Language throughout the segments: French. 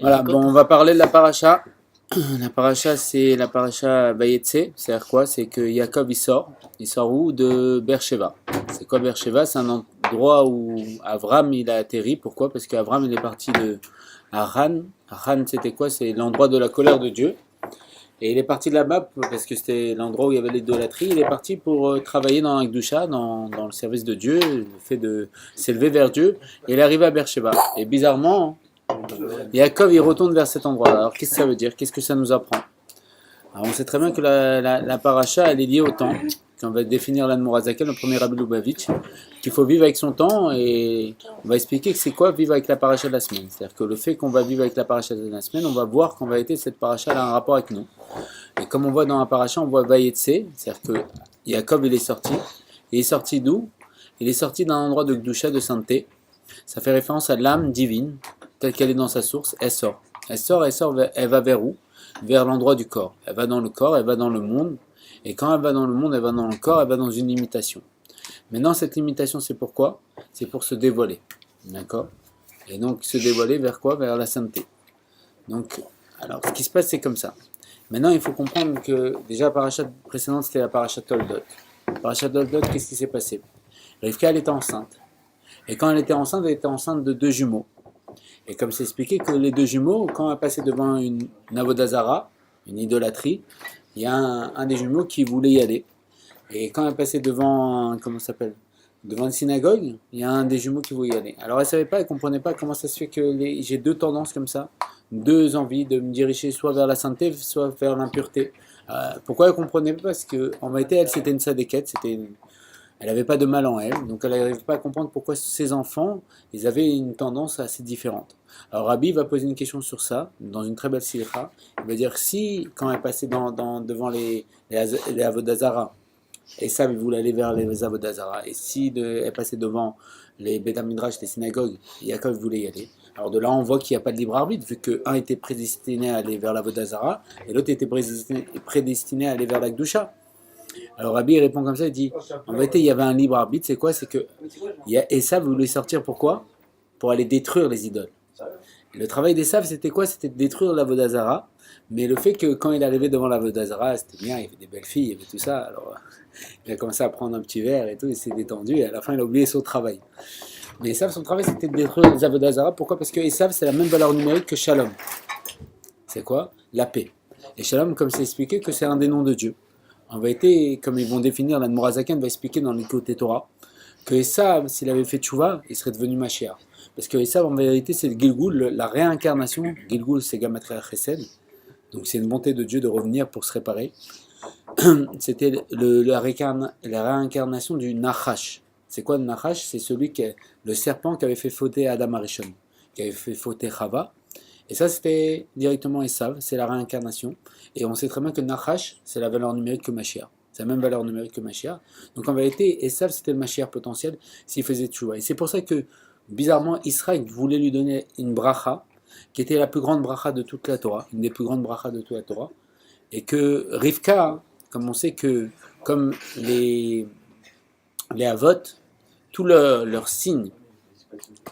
Et Voilà, Jacob, bon, on va parler de la paracha. La paracha, c'est la paracha Vayetse. C'est-à-dire quoi? C'est que Jacob, il sort. Il sort où? De Beersheba. C'est quoi Beersheba? C'est un endroit où Avram, il a atterri. Pourquoi? Parce qu'Avram, il est parti de Haran. Haran, c'était quoi? C'est l'endroit de la colère de Dieu. Et il est parti de là-bas parce que c'était l'endroit où il y avait l'idolâtrie. Il est parti pour travailler dans la Gdusha, dans le service de Dieu, le fait de s'élever vers Dieu. Et il est arrivé à Beersheba. Et bizarrement, Yaakov, il retourne vers cet endroit. Alors, qu'est-ce que ça veut dire? Qu'est-ce que ça nous apprend? Alors, on sait très bien que la paracha, elle est liée au temps. Quand on va définir l'Admorazakel, le premier Rabbi Lubavitch, qu'il faut vivre avec son temps, et on va expliquer que c'est quoi vivre avec la paracha de la semaine. C'est-à-dire que le fait qu'on va vivre avec la paracha de la semaine, on va voir qu'en vérité, cette paracha a un rapport avec nous. Et comme on voit dans la paracha, on voit Vayetse, c'est-à-dire que Yaakov, il est sorti. Il est sorti d'où? Il est sorti d'un endroit de Gdusha, de sainteté. Ça fait référence à l'âme divine, telle qu'elle est dans sa source. Elle sort. Elle va vers où? Vers l'endroit du corps. Elle va dans le corps, elle va dans le monde. Et quand elle va dans le monde, elle va dans le corps, elle va dans une limitation. Maintenant, cette limitation, c'est pourquoi? C'est pour se dévoiler. D'accord? Et donc, se dévoiler vers quoi? Vers la sainteté. Donc, alors, ce qui se passe, c'est comme ça. Maintenant, il faut comprendre que, déjà, la paracha précédente, c'était la paracha Toldot. La paracha Toldot, qu'est-ce qui s'est passé? Rivka, elle était enceinte. Et quand elle était enceinte de deux jumeaux. Et comme c'est expliqué que les deux jumeaux, quand elle passait devant une avodazara, une idolâtrie, il y a un des jumeaux qui voulait y aller. Et quand elle passait devant, comment ça s'appelle? Devant une synagogue, il y a un des jumeaux qui voulait y aller. Alors elle savait pas, elle comprenait pas comment ça se fait que j'ai deux tendances comme ça, deux envies de me diriger soit vers la sainteté, soit vers l'impureté. Pourquoi elle comprenait pas? Parce que en vérité, elle c'était une sadéquette, elle n'avait pas de mal en elle, donc elle n'arrivait pas à comprendre pourquoi ses enfants, ils avaient une tendance assez différente. Alors Rabbi va poser une question sur ça, dans une très belle sira. Il va dire si, quand elle passait devant les Avodazara, Esav il voulait aller vers les Avodazara, et si elle passait devant les Beth Midrash, les synagogues, Yaakov voulait y aller. Alors de là, on voit qu'il n'y a pas de libre arbitre, vu qu'un était prédestiné à aller vers l'Avodazara, et l'autre était prédestiné à aller vers la Gdusha. Alors Rabbi il répond comme ça, il dit, en vérité, il y avait un libre arbitre, c'est quoi? C'est que Esav voulait sortir pourquoi? Pour aller détruire les idoles. Le travail d'Esav, c'était quoi? C'était de détruire la Vodazara, mais le fait que quand il arrivait devant la Vodazara, c'était bien, il y avait des belles filles, il y avait tout ça, alors il a commencé à prendre un petit verre et tout, il s'est détendu, et à la fin, il a oublié son travail. Mais Esav, son travail, c'était de détruire les Avodazara, pourquoi? Parce que Esav, c'est la même valeur numérique que Shalom. C'est quoi? La paix. Et Shalom, comme c'est expliqué, que c'est un des noms de Dieu. En vérité, comme ils vont définir, l'Admorazaken va expliquer dans l'écoute Torah, que Esav, s'il avait fait tchouva, il serait devenu Mashiach. Parce que Esav, en vérité, c'est le Gilgul, la réincarnation. Gilgul, c'est Gamatria Chesed. Donc c'est une bonté de Dieu de revenir pour se réparer. C'était la réincarnation du Nachash. C'est quoi le Nachash? C'est le serpent qui avait fait fauter Adam Arishon, qui avait fait fauter Chava. Et ça, c'était directement Esav, c'est la réincarnation. Et on sait très bien que Nachash, c'est la valeur numérique que Mashiach. C'est la même valeur numérique que Mashiach. Donc en vérité, Esav, c'était le Mashiach potentiel s'il faisait tchouva. Et c'est pour ça que, bizarrement, Israël voulait lui donner une bracha, qui était la plus grande bracha de toute la Torah, une des plus grandes brachas de toute la Torah. Et que Rivka, comme on sait que, comme les Avot, tous leurs signes,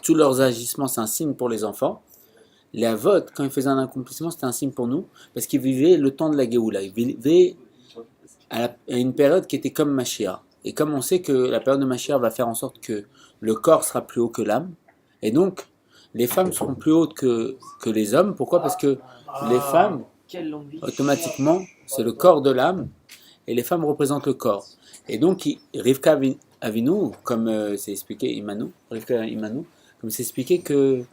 tous leurs agissements, c'est un signe pour les enfants. Les Avot, quand ils faisaient un accomplissement, c'était un signe pour nous, parce qu'ils vivaient le temps de la Géoula. Ils vivaient à une période qui était comme Mashiach. Et comme on sait que la période de Mashiach va faire en sorte que le corps sera plus haut que l'âme, et donc les femmes seront plus hautes que les hommes. Pourquoi? Parce que les femmes, automatiquement, c'est le corps de l'âme, et les femmes représentent le corps. Et donc, Rivka Avinu, comme c'est expliqué, Rivka Imanu, comme c'est expliqué que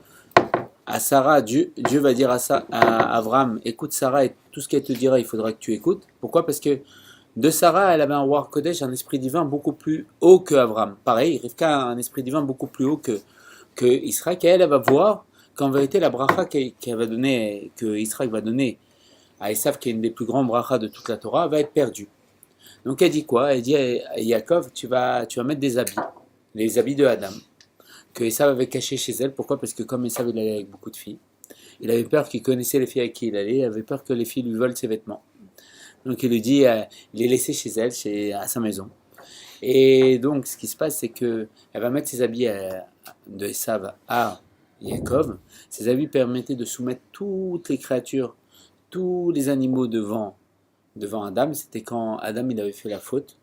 à Sarah, Dieu va dire à Avram, écoute Sarah, et tout ce qu'elle te dira, il faudra que tu écoutes. Pourquoi? Parce que de Sarah, elle avait un Ruach Kodesh, un esprit divin beaucoup plus haut que Avram. Pareil, Rivka a un esprit divin beaucoup plus haut que Israël, et elle va voir qu'en vérité, la bracha qu'elle va donner, que Israël va donner à Esav, qui est une des plus grandes brachas de toute la Torah, va être perdue. Donc elle dit quoi? Elle dit à Yaakov, tu vas mettre des habits, les habits de Adam, que Esav avait caché chez elle. Pourquoi? Parce que comme Esav il allait avec beaucoup de filles, il avait peur qu'il connaissait les filles avec qui il allait, il avait peur que les filles lui volent ses vêtements. Donc il lui dit, il est laissé chez elle, à sa maison. Et donc ce qui se passe, c'est que elle va mettre ses habits de Esav à Yaakov, ses habits permettaient de soumettre toutes les créatures, tous les animaux devant Adam. C'était quand Adam il avait fait la faute.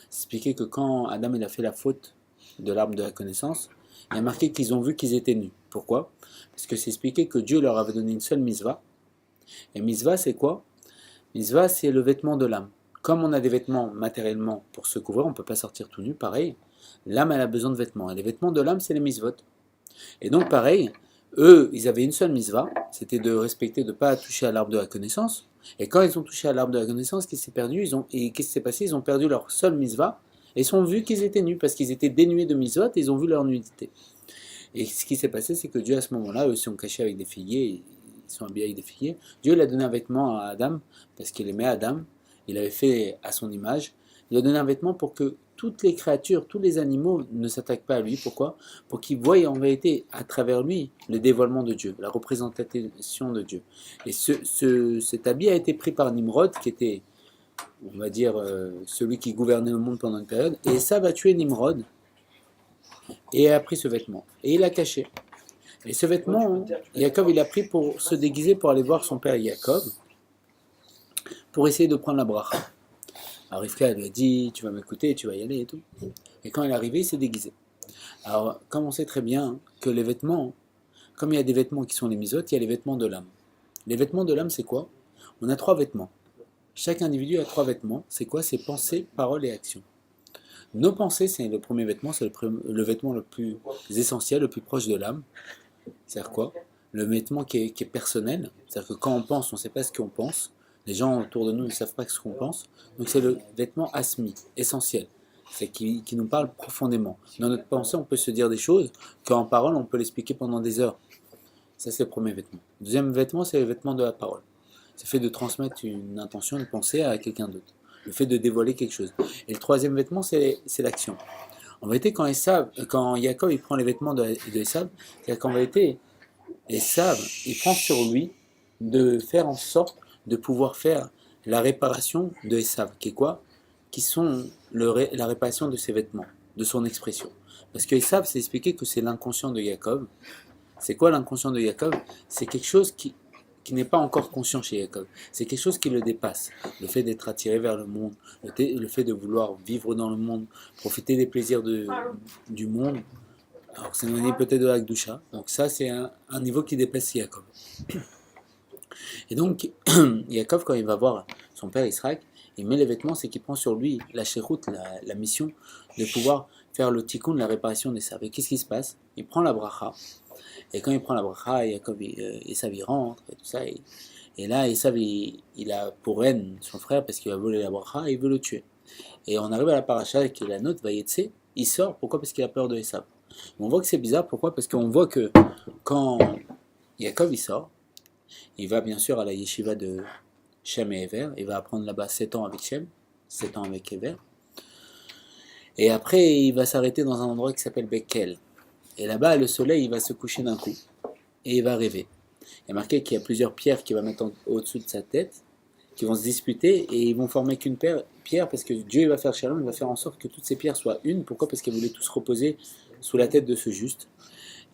C'est expliqué que quand Adam il a fait la faute de l'arbre de la connaissance, il y a marqué qu'ils ont vu qu'ils étaient nus. Pourquoi? Parce que c'est expliqué que Dieu leur avait donné une seule mitzvah. Et mitzvah c'est quoi? Mitzvah c'est le vêtement de l'âme. Comme on a des vêtements matériellement pour se couvrir, on ne peut pas sortir tout nu, pareil. L'âme elle a besoin de vêtements. Et les vêtements de l'âme c'est les mitzvot. Et donc pareil, eux, ils avaient une seule mitzvah, c'était de respecter, de ne pas toucher à l'arbre de la connaissance. Et quand ils ont touché à l'arbre de la connaissance, qu'est-ce qui s'est perdu? Et qu'est-ce qui s'est passé? Ils ont perdu leur seule mitzvah, et ils ont vu qu'ils étaient nus, parce qu'ils étaient dénués de mitzvot, et ils ont vu leur nudité. Et ce qui s'est passé, c'est que Dieu, à ce moment-là, eux se sont cachés avec des figuiers, ils sont habillés avec des figuiers. Dieu, il a donné un vêtement à Adam, parce qu'il aimait Adam, il avait fait à son image. Il a donné un vêtement pour que toutes les créatures, tous les animaux ne s'attaquent pas à lui. Pourquoi? Pour qu'ils voient en vérité, à travers lui, le dévoilement de Dieu, la représentation de Dieu. Et cet habit a été pris par Nimrod, qui était, on va dire, celui qui gouvernait le monde pendant une période. Et ça va tuer Nimrod, et a pris ce vêtement. Et il l'a caché. Et ce vêtement, Jacob, il a pris pour se déguiser pour aller voir son père Jacob, pour essayer de prendre la bracha. Alors Rivka lui a dit, tu vas m'écouter, tu vas y aller et tout. Et quand elle est arrivée, il s'est déguisé. Alors, comme on sait très bien que les vêtements, comme il y a des vêtements qui sont les misotes, il y a les vêtements de l'âme. Les vêtements de l'âme, c'est quoi? On a 3 vêtements. Chaque individu a 3 vêtements. C'est quoi? C'est pensée, parole et action. Nos pensées, c'est le premier vêtement, c'est le vêtement le plus essentiel, le plus proche de l'âme. C'est-à-dire quoi? Le vêtement qui est personnel. C'est-à-dire que quand on pense, on ne sait pas ce qu'on pense. Les gens autour de nous ne savent pas ce qu'on pense. Donc c'est le vêtement asmi, essentiel. C'est qui nous parle profondément. Dans notre pensée, on peut se dire des choses qu'en parole, on peut l'expliquer pendant des heures. Ça, c'est le premier vêtement. Le deuxième vêtement, c'est le vêtement de la parole. C'est le fait de transmettre une intention, une pensée à quelqu'un d'autre. Le fait de dévoiler quelque chose. Et le troisième vêtement, c'est l'action. En vérité, quand Jacob il prend les vêtements de Esav, c'est-à-dire qu'en vérité, Esav, il prend sur lui de faire en sorte de pouvoir faire la réparation de Esav, qui est quoi? Qui sont la réparation de ses vêtements, de son expression. Parce que Esav, c'est expliqué que c'est l'inconscient de Jacob. C'est quoi l'inconscient de Jacob? C'est quelque chose qui n'est pas encore conscient chez Jacob. C'est quelque chose qui le dépasse. Le fait d'être attiré vers le monde, le fait de vouloir vivre dans le monde, profiter des plaisirs du monde. Alors c'est un peut-être de la Gdusha. Donc ça, c'est un niveau qui dépasse Jacob. Et donc, Jacob, quand il va voir son père Israël, il met les vêtements, c'est qu'il prend sur lui la chéroute, la mission de pouvoir faire le tikkun, la réparation des saves. Et qu'est-ce qui se passe? Il prend la bracha. Et quand il prend la bracha, Jacob, Esav, il rentre et tout ça. Et là, Esav, il a pour haine son frère parce qu'il va voler la bracha et il veut le tuer. Et on arrive à la paracha qui est la note, Vayetse, il sort. Pourquoi? Parce qu'il a peur de Esav. On voit que c'est bizarre. Pourquoi? Parce qu'on voit que quand Jacob il sort, il va bien sûr à la yeshiva de Shem et Ever. Il va apprendre là-bas 7 ans avec Shem, 7 ans avec Ever. Et après, il va s'arrêter dans un endroit qui s'appelle Bekel. Et là-bas, le soleil, il va se coucher d'un coup. Et il va rêver. Il y a marqué qu'il y a plusieurs pierres qu'il va mettre au-dessus de sa tête, qui vont se disputer, et ils vont former qu'une pierre, parce que Dieu il va faire shalom, il va faire en sorte que toutes ces pierres soient une. Pourquoi? Parce qu'ils voulaient tous reposer sous la tête de ce juste.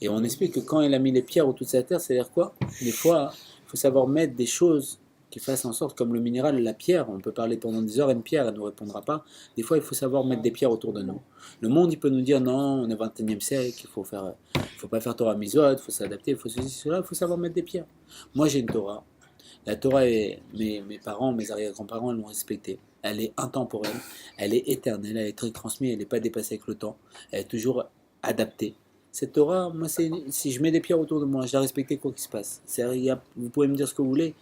Et on explique que quand il a mis les pierres autour de sa terre, c'est-à-dire quoi? Des fois, il faut savoir mettre des choses qui fassent en sorte, comme le minéral, la pierre, on peut parler pendant des heures, une pierre, elle ne nous répondra pas. Des fois, il faut savoir mettre des pierres autour de nous. Le monde, il peut nous dire, non, on est au XXIe siècle, il faut pas faire Torah Mizot, il faut s'adapter, il faut ceci, cela, il faut savoir mettre des pierres. Moi, j'ai une Torah. La Torah, mes parents, mes arrière-grands-parents, elle l'ont respectée. Elle est intemporelle, elle est éternelle, elle est très transmise, elle n'est pas dépassée avec le temps, elle est toujours adaptée. Cette Torah, moi, si je mets des pierres autour de moi, je la respecte quoi qu'il se passe. Vous pouvez me dire ce que vous voulez.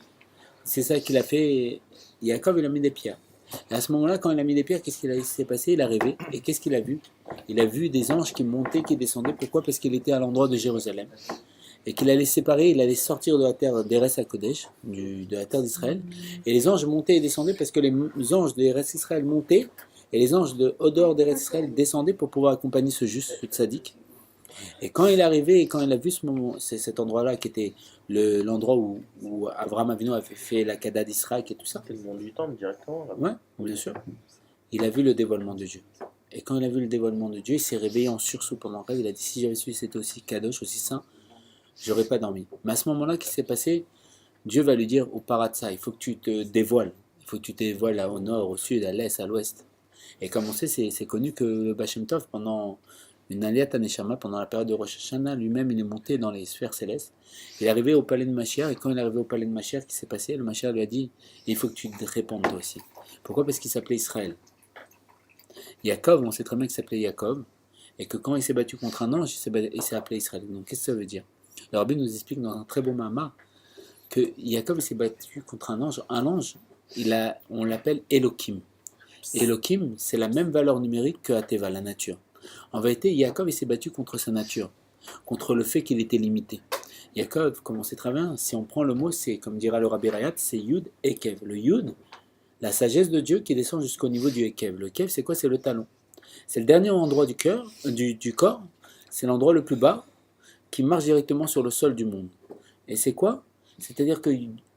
C'est ça qu'il a fait. Jacob, il a mis des pierres. Et à ce moment-là, quand il a mis des pierres, qu'est-ce qui s'est passé? Il a rêvé. Et qu'est-ce qu'il a vu? Il a vu des anges qui montaient, qui descendaient. Pourquoi? Parce qu'il était à l'endroit de Jérusalem. Et qu'il allait séparer, il allait sortir de la terre d'Eretz HaKodesh, de la terre d'Israël. Et les anges montaient et descendaient parce que les anges d'Eretz Israël montaient et les anges de Odor d'Eretz Israël descendaient pour pouvoir accompagner ce juste, ce tzaddik. Et quand il est arrivé et quand il a vu ce moment, c'est cet endroit-là qui était l'endroit où Abraham Avinu avait fait la Kada d'Israël et tout ça. C'était le monde du temple directement là. Ouais, bien sûr. Il a vu le dévoilement de Dieu. Et quand il a vu le dévoilement de Dieu, il s'est réveillé en sursaut pendant le rêve. Il a dit si j'avais su c'était aussi Kadosh, aussi saint, j'aurais pas dormi. Mais à ce moment-là, qu'est-ce qui s'est passé? Dieu va lui dire au paratsa, il faut que tu te dévoiles. Il faut que tu te dévoiles au nord, au sud, à l'est, à l'ouest. Et comme on sait, c'est connu que le Baal Shem Tov, pendant une Aliyat Neshama, pendant la période de Rosh Hashanah, lui-même, il est monté dans les sphères célestes. Il est arrivé au palais de Mashiach, et quand il est arrivé au palais de Mashiach, qu'est-ce qui s'est passé? Le Mashiach lui a dit, il faut que tu te répandes toi aussi. Pourquoi? Parce qu'il s'appelait Israël. Yaakov, on sait très bien qu'il s'appelait Yaakov, et que quand il s'est battu contre un ange, il s'est appelé Israël. Donc qu'est-ce que ça veut dire? Le Rabbi nous explique dans un très beau Mahama que Yaakov s'est battu contre un ange. Un ange, on l'appelle Elohim. Elohim, c'est la même valeur numérique que Ateva, la nature. En vérité, Yaakov s'est battu contre sa nature, contre le fait qu'il était limité. Yaakov, comme on sait très bien, si on prend le mot, c'est comme dira le Rabbi Rayat, c'est Yud et Kev. Le Yud, la sagesse de Dieu qui descend jusqu'au niveau du Kev. Le Kev, c'est quoi? C'est le talon. C'est le dernier endroit du corps, c'est l'endroit le plus bas qui marche directement sur le sol du monde. Et c'est quoi? C'est-à-dire que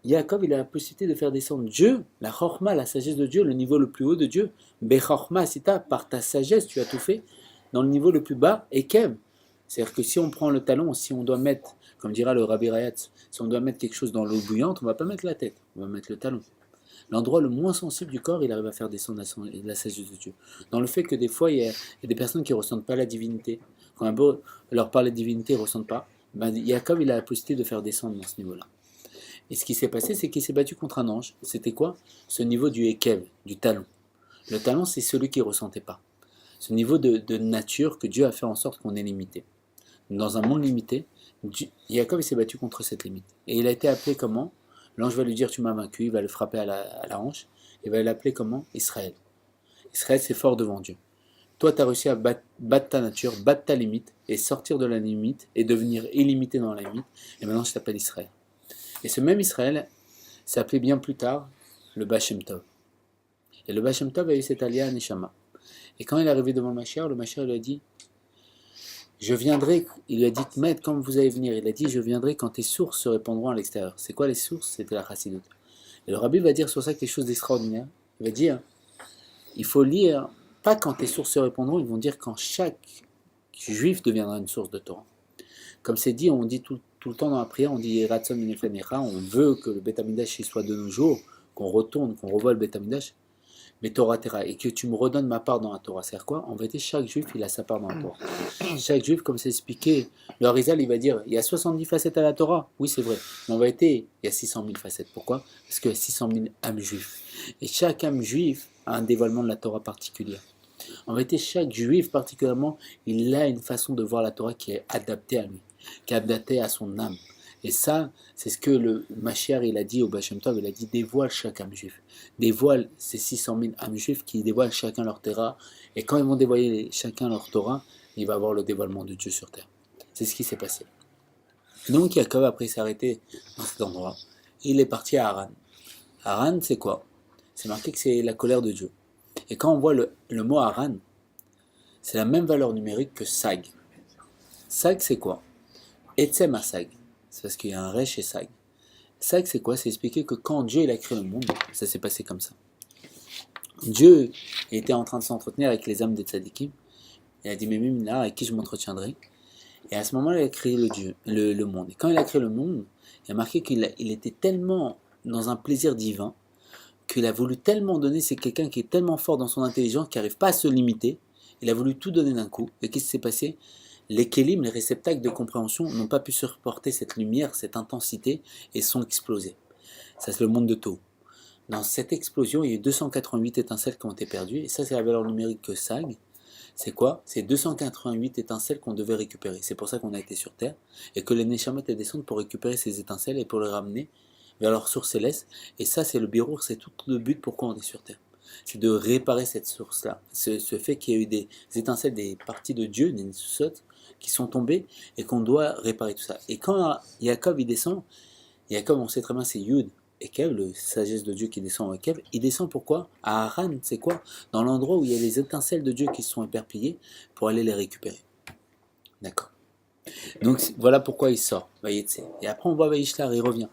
Yaakov, il a la possibilité de faire descendre Dieu, la chorma, la sagesse de Dieu, le niveau le plus haut de Dieu. Bechorma, sita, par ta sagesse, tu as tout fait, dans le niveau le plus bas, et Kev. C'est-à-dire que si on prend le talon, si on doit mettre, comme dira le Rabbi Rayat, si on doit mettre quelque chose dans l'eau bouillante, on ne va pas mettre la tête, on va mettre le talon. L'endroit le moins sensible du corps, il arrive à faire descendre la sagesse de Dieu. Dans le fait que des fois, il y a des personnes qui ne ressentent pas la divinité. Quand un beau leur parle de divinité, ils ne ressentent pas. Ben, Yaakov, il a la possibilité de faire descendre dans ce niveau-là. Et ce qui s'est passé, c'est qu'il s'est battu contre un ange. C'était quoi? Ce niveau du Ekev, du talon. Le talon, c'est celui qui ne ressentait pas. Ce niveau de nature que Dieu a fait en sorte qu'on est limité. Dans un monde limité, Yaakov s'est battu contre cette limite. Et il a été appelé comment? L'ange va lui dire tu m'as vaincu, il va le frapper à la hanche, et va l'appeler comment? Israël. Israël, c'est fort devant Dieu. Toi, tu as réussi à battre ta nature, battre ta limite, et sortir de la limite, et devenir illimité dans la limite, et maintenant je t'appelle Israël. Et ce même Israël s'est appelé bien plus tard le Baal Shem Tov. Et le Baal Shem Tov a eu cette aliyah à Neshama. Et quand il est arrivé devant le Mashiach lui a dit je viendrai, il lui a dit Maître, quand vous allez venir, il a dit je viendrai quand tes sources se répandront à l'extérieur. C'est quoi les sources? C'était la chassidoute. Et le Rabbi va dire sur ça quelque chose d'extraordinaire. Il va dire il faut lire, pas quand tes sources se répandront, ils vont dire quand chaque juif deviendra une source de Torah. Comme c'est dit, on dit tout le temps dans la prière, on dit Ratson Minefenecha, on veut que le Beth Amikdash soit de nos jours, qu'on retourne, qu'on revoie le Beth Amikdash, mais Torah Terra, et que tu me redonnes ma part dans la Torah. C'est-à-dire quoi? En vérité, chaque juif, il a sa part dans la Torah. Chaque juif, comme c'est expliqué, le Harizal, il va dire, il y a 70 facettes à la Torah. Oui, c'est vrai. Mais en vérité, il y a 600 000 facettes. Pourquoi? Parce qu'il y a 600 000 âmes juives. Et chaque âme juive a un dévoilement de la Torah particulière. En vérité, chaque juif, particulièrement, il a une façon de voir la Torah qui est adaptée à lui, qui est adaptée à son âme. Et ça, c'est ce que le Mashiach, il a dit au Baal Shem Tov, il a dit dévoile chaque âme juif. Dévoile ces 600 000 âmes juifs qui dévoilent chacun leur Torah. Et quand ils vont dévoiler chacun leur Torah, il va avoir le dévoilement de Dieu sur terre. C'est ce qui s'est passé. Donc Yaakov, après, s'est arrêté dans cet endroit. Il est parti à Haran. Haran, c'est quoi? C'est marqué que c'est la colère de Dieu. Et quand on voit le mot Haran, c'est la même valeur numérique que Sag. Sag, c'est quoi? Etzem à Sag. C'est parce qu'il y a un Ré chez Sag. Sag, c'est quoi? C'est expliquer que quand Dieu il a créé le monde, ça s'est passé comme ça. Dieu était en train de s'entretenir avec les âmes des tzadikim. Il a dit, mais Mimina, avec qui je m'entretiendrai? Et à ce moment-là, il a créé le monde. Et quand il a créé le monde, il a marqué qu'il était tellement dans un plaisir divin, qu'il a voulu tellement donner, c'est quelqu'un qui est tellement fort dans son intelligence, qui n'arrive pas à se limiter. Il a voulu tout donner d'un coup. Et qu'est-ce qui s'est passé? Les kélim, les réceptacles de compréhension, n'ont pas pu supporter cette lumière, cette intensité, et sont explosés. Ça, c'est le monde de Tau. Dans cette explosion, il y a eu 288 étincelles qui ont été perdues, et ça, c'est la valeur numérique que Sag. C'est quoi? C'est 288 étincelles qu'on devait récupérer. C'est pour ça qu'on a été sur Terre, et que les Neshamot descendent pour récupérer ces étincelles et pour les ramener vers leur source céleste. Et ça, c'est le birour, c'est tout le but pourquoi on est sur Terre. C'est de réparer cette source-là. Ce fait qu'il y a eu des étincelles, des parties de Dieu, des Nissusot, qui sont tombées, et qu'on doit réparer tout ça. Et quand Yaakov, il descend, Yaakov, on sait très bien, c'est Yud et Kev, le sagesse de Dieu qui descend à Kev. Il descend pourquoi? À Haran, c'est quoi? Dans l'endroit où il y a les étincelles de Dieu qui se sont éparpillées, pour aller les récupérer. D'accord. Donc voilà pourquoi il sort, Vayetse. Et après on voit Vayishlar, il revient.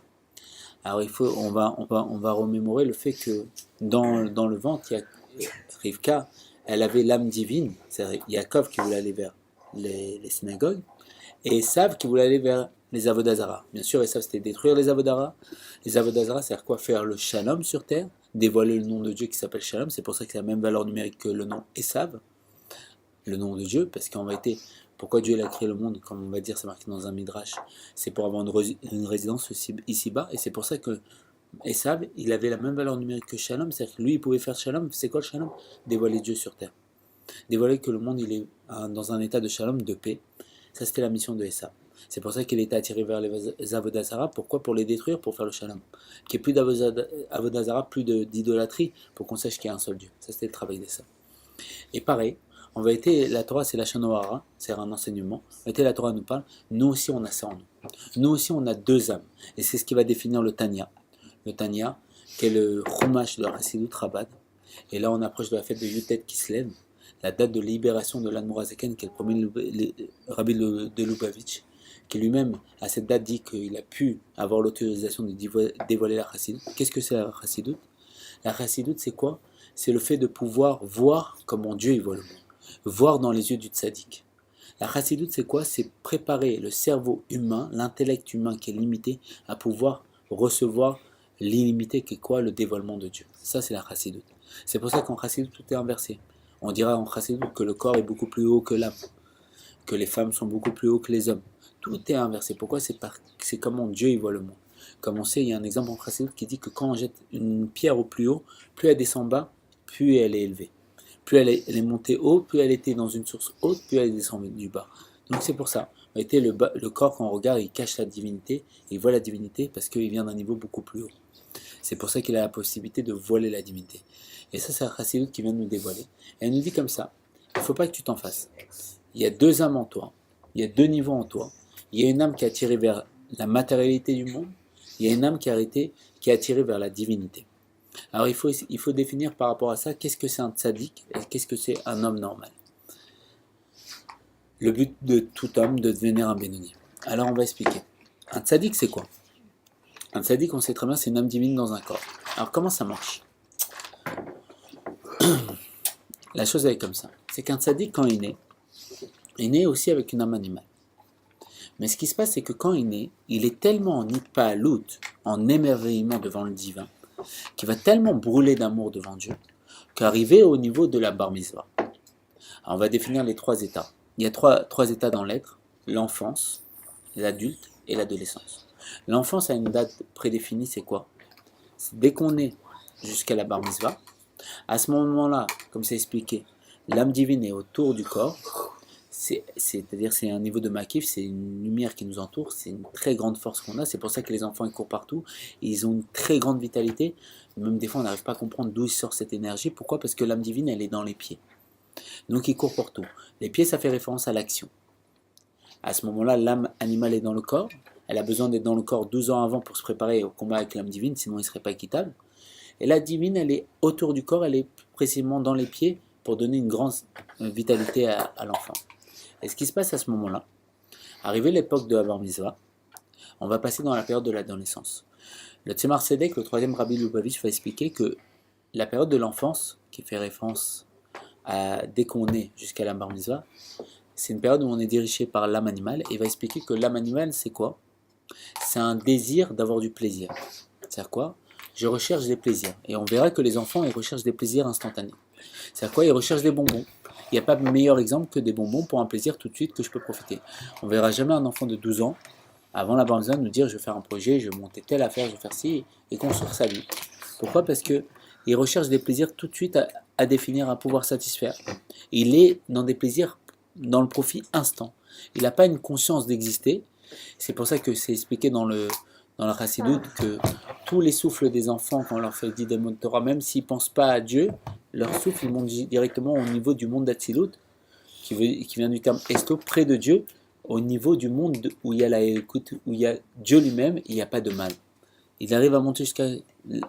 Alors on va remémorer le fait que dans le ventre, il y a Rivka, elle avait l'âme divine, c'est Yaakov qui voulait aller vers les synagogues, et Esav qui voulait aller vers les Avodazara. Bien sûr, Esav c'était détruire les Avodazara. Les Avodazara, c'est quoi? Faire le Shalom sur terre, dévoiler le nom de Dieu qui s'appelle Shalom. C'est pour ça que c'est la même valeur numérique que le nom Esav, le nom de Dieu, parce qu'en réalité, pourquoi Dieu a créé le monde, comme on va dire, c'est marqué dans un midrash, c'est pour avoir une résidence ici-bas, et c'est pour ça que Esav, il avait la même valeur numérique que Shalom, c'est-à-dire que lui, il pouvait faire Shalom. C'est quoi le Shalom? Dévoiler Dieu sur terre. Dévoiler que le monde, il est dans un état de Shalom, de paix. Ça, c'était la mission de Esav. C'est pour ça qu'il était attiré vers les Avodazara. Pourquoi? Pour les détruire, pour faire le Shalom. Qu'il n'y ait plus d'Avodazara, plus d'idolâtrie, pour qu'on sache qu'il y a un seul Dieu. Ça, c'était le travail d'Esav. Et pareil, en vérité, la Torah, c'est la Shanohara, c'est un enseignement. En vérité, la Torah nous parle, nous aussi, on a ça en nous. Nous aussi, on a deux âmes. Et c'est ce qui va définir le Tanya. Le Tanya, qui est le Chumash de la Chassidut Rabbad. Et là, on approche de la fête de Yutet qui se lève, la date de libération de l'Admour Azaken, qui est le premier Rabbi de Lubavitch, qui lui-même, à cette date, dit qu'il a pu avoir l'autorisation de dévoiler la Chassidut. Qu'est-ce que c'est la Chassidut? La Chassidut, c'est quoi? C'est le fait de pouvoir voir comment Dieu il voit le monde. Voir dans les yeux du tzaddik. La Chassidut, c'est quoi? C'est préparer le cerveau humain, l'intellect humain qui est limité, à pouvoir recevoir l'illimité qui est quoi? Le dévoilement de Dieu. Ça, c'est la Chassidut. C'est pour ça qu'en Chassidut, tout est inversé. On dira en Chassidut que le corps est beaucoup plus haut que l'âme, que les femmes sont beaucoup plus hauts que les hommes. Tout est inversé. Pourquoi? C'est comment Dieu il voit le monde. Comme on sait, il y a un exemple en Chassidut qui dit que quand on jette une pierre au plus haut, plus elle descend bas, plus elle est élevée. Plus elle est montée haut, plus elle était dans une source haute, plus elle est descendue du bas. Donc c'est pour ça. En réalité, le corps, quand on regarde, il cache la divinité, il voit la divinité parce qu'il vient d'un niveau beaucoup plus haut. C'est pour ça qu'il a la possibilité de voiler la divinité. Et ça, c'est la Chassidut qui vient de nous dévoiler. Et elle nous dit comme ça, il ne faut pas que tu t'en fasses. Il y a deux âmes en toi, il y a deux niveaux en toi. Il y a une âme qui est attirée vers la matérialité du monde, il y a une âme qui est attirée vers la divinité. Alors il faut définir par rapport à ça, qu'est-ce que c'est un tzaddik et qu'est-ce que c'est un homme normal. Le but de tout homme de devenir un bénoni. Alors on va expliquer. Un tzaddik c'est quoi? Un tzaddik, on sait très bien, c'est une âme divine dans un corps. Alors comment ça marche? La chose elle est comme ça. C'est qu'un tzaddik quand il naît aussi avec une âme animale. Mais ce qui se passe c'est que quand il est tellement en hitpaalout, en émerveillement devant le divin, qui va tellement brûler d'amour devant Dieu, qu'arriver au niveau de la bar mitzvah. Alors on va définir les trois états. Il y a trois états dans l'être, l'enfance, l'adulte et l'adolescence. L'enfance a une date prédéfinie, c'est quoi? C'est dès qu'on est jusqu'à la bar mitzvah, à ce moment-là, comme c'est expliqué, l'âme divine est autour du corps, c'est-à-dire c'est un niveau de makif, c'est une lumière qui nous entoure, c'est une très grande force qu'on a, c'est pour ça que les enfants ils courent partout, et ils ont une très grande vitalité, même des fois on n'arrive pas à comprendre d'où sort cette énergie, pourquoi? Parce que l'âme divine elle est dans les pieds, donc ils courent partout. Les pieds ça fait référence à l'action. À ce moment-là l'âme animale est dans le corps, elle a besoin d'être dans le corps 12 ans avant pour se préparer au combat avec l'âme divine, sinon il ne serait pas équitable, et la divine elle est autour du corps, elle est précisément dans les pieds pour donner une grande vitalité à l'enfant. Et ce qui se passe à ce moment-là, arrivé l'époque de la bar mitzvah, on va passer dans la période de l'adolescence. Le Tzemar Tzedek, le troisième Rabbi Lubavitch, va expliquer que la période de l'enfance, qui fait référence à dès qu'on est jusqu'à la bar mitzvah, c'est une période où on est dirigé par l'âme animale, et il va expliquer que l'âme animale, c'est quoi? C'est un désir d'avoir du plaisir. C'est-à-dire quoi? Je recherche des plaisirs. Et on verra que les enfants, ils recherchent des plaisirs instantanés. C'est-à-dire quoi? Ils recherchent des bonbons. Il n'y a pas de meilleur exemple que des bonbons pour un plaisir tout de suite que je peux profiter. On ne verra jamais un enfant de 12 ans, avant la bar mitzvah, nous dire je vais faire un projet, je vais monter telle affaire, je vais faire ci, et construire sa vie. Pourquoi? Parce qu'il recherche des plaisirs tout de suite à définir, à pouvoir satisfaire. Il est dans des plaisirs, dans le profit instant. Il n'a pas une conscience d'exister. C'est pour ça que c'est expliqué dans la Chassidut que tous les souffles des enfants, quand on leur fait dire des mots de Torah, même s'ils ne pensent pas à Dieu, leur souffle ils montent directement au niveau du monde d'Atsilut, qui vient du terme esto, près de Dieu, au niveau du monde où il y a la écoute, où il y a Dieu lui-même, il n'y a pas de mal. Il arrive à monter jusqu'à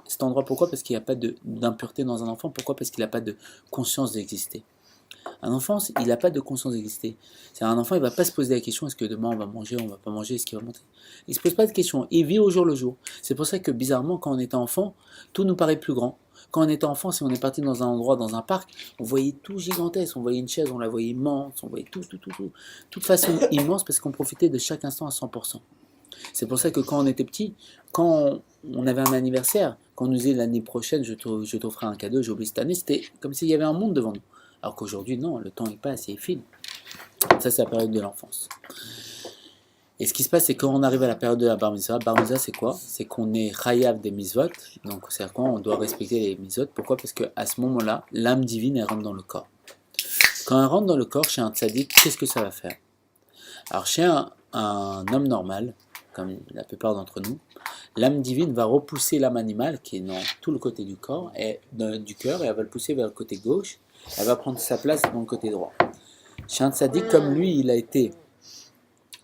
cet endroit. Pourquoi? Parce qu'il n'y a pas d'impureté dans un enfant. Pourquoi? Parce qu'il n'a pas de conscience d'exister. Un enfant, il n'a pas de conscience d'exister. C'est un enfant, il ne va pas se poser la question est-ce que demain on va manger, on ne va pas manger, est-ce qu'il va monter? Il ne se pose pas de question. Il vit au jour le jour. C'est pour ça que bizarrement, quand on était enfant, tout nous paraît plus grand. Quand on était enfant, si on est parti dans un endroit, dans un parc, on voyait tout gigantesque. On voyait une chaise, on la voyait immense, on voyait tout. Toute façon immense parce qu'on profitait de chaque instant à 100%. C'est pour ça que quand on était petit, quand on avait un anniversaire, quand on nous disait l'année prochaine, je t'offrais un cadeau, j'ai oublié cette année, c'était comme s'il y avait un monde devant nous. Alors qu'aujourd'hui, non, le temps il passe et il file. Ça, c'est la période de l'enfance. Et ce qui se passe, c'est quand on arrive à la période de la bar mitzvah. Bar mitzvah, c'est quoi? C'est qu'on est chayav des mitzvot. Donc, c'est-à-dire quoi? On doit respecter les mitzvot. Pourquoi? Parce qu'à ce moment-là, l'âme divine, elle rentre dans le corps. Quand elle rentre dans le corps, chez un tzaddik, qu'est-ce que ça va faire? Alors, chez un homme normal, comme la plupart d'entre nous, l'âme divine va repousser l'âme animale, qui est dans tout le côté du corps, et du cœur, et elle va le pousser vers le côté gauche. Elle va prendre sa place dans le côté droit. Chez un tzaddik, comme lui, il a été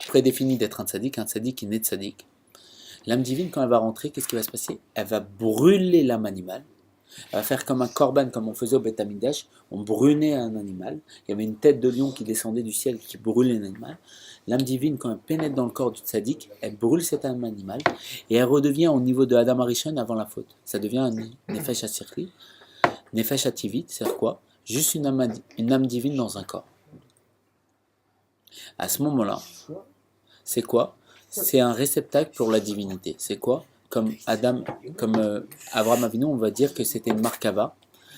prédéfini d'être un tzaddik qui naît de tzaddik. L'âme divine, quand elle va rentrer, qu'est-ce qui va se passer? Elle va brûler l'âme animale. Elle va faire comme un korban, comme on faisait au Beth Amikdash. On brûlait un animal. Il y avait une tête de lion qui descendait du ciel, qui brûlait l'animal. L'âme divine, quand elle pénètre dans le corps du tzaddik, elle brûle cette âme animale et elle redevient au niveau de Adam Arishon avant la faute. Ça devient un nefesh hatzirli, nefesh hativit, c'est-à-dire quoi? Juste une âme divine dans un corps. À ce moment-là, c'est quoi? C'est un réceptacle pour la divinité. C'est quoi? Comme Abraham Avinu, on va dire que c'était une Markava.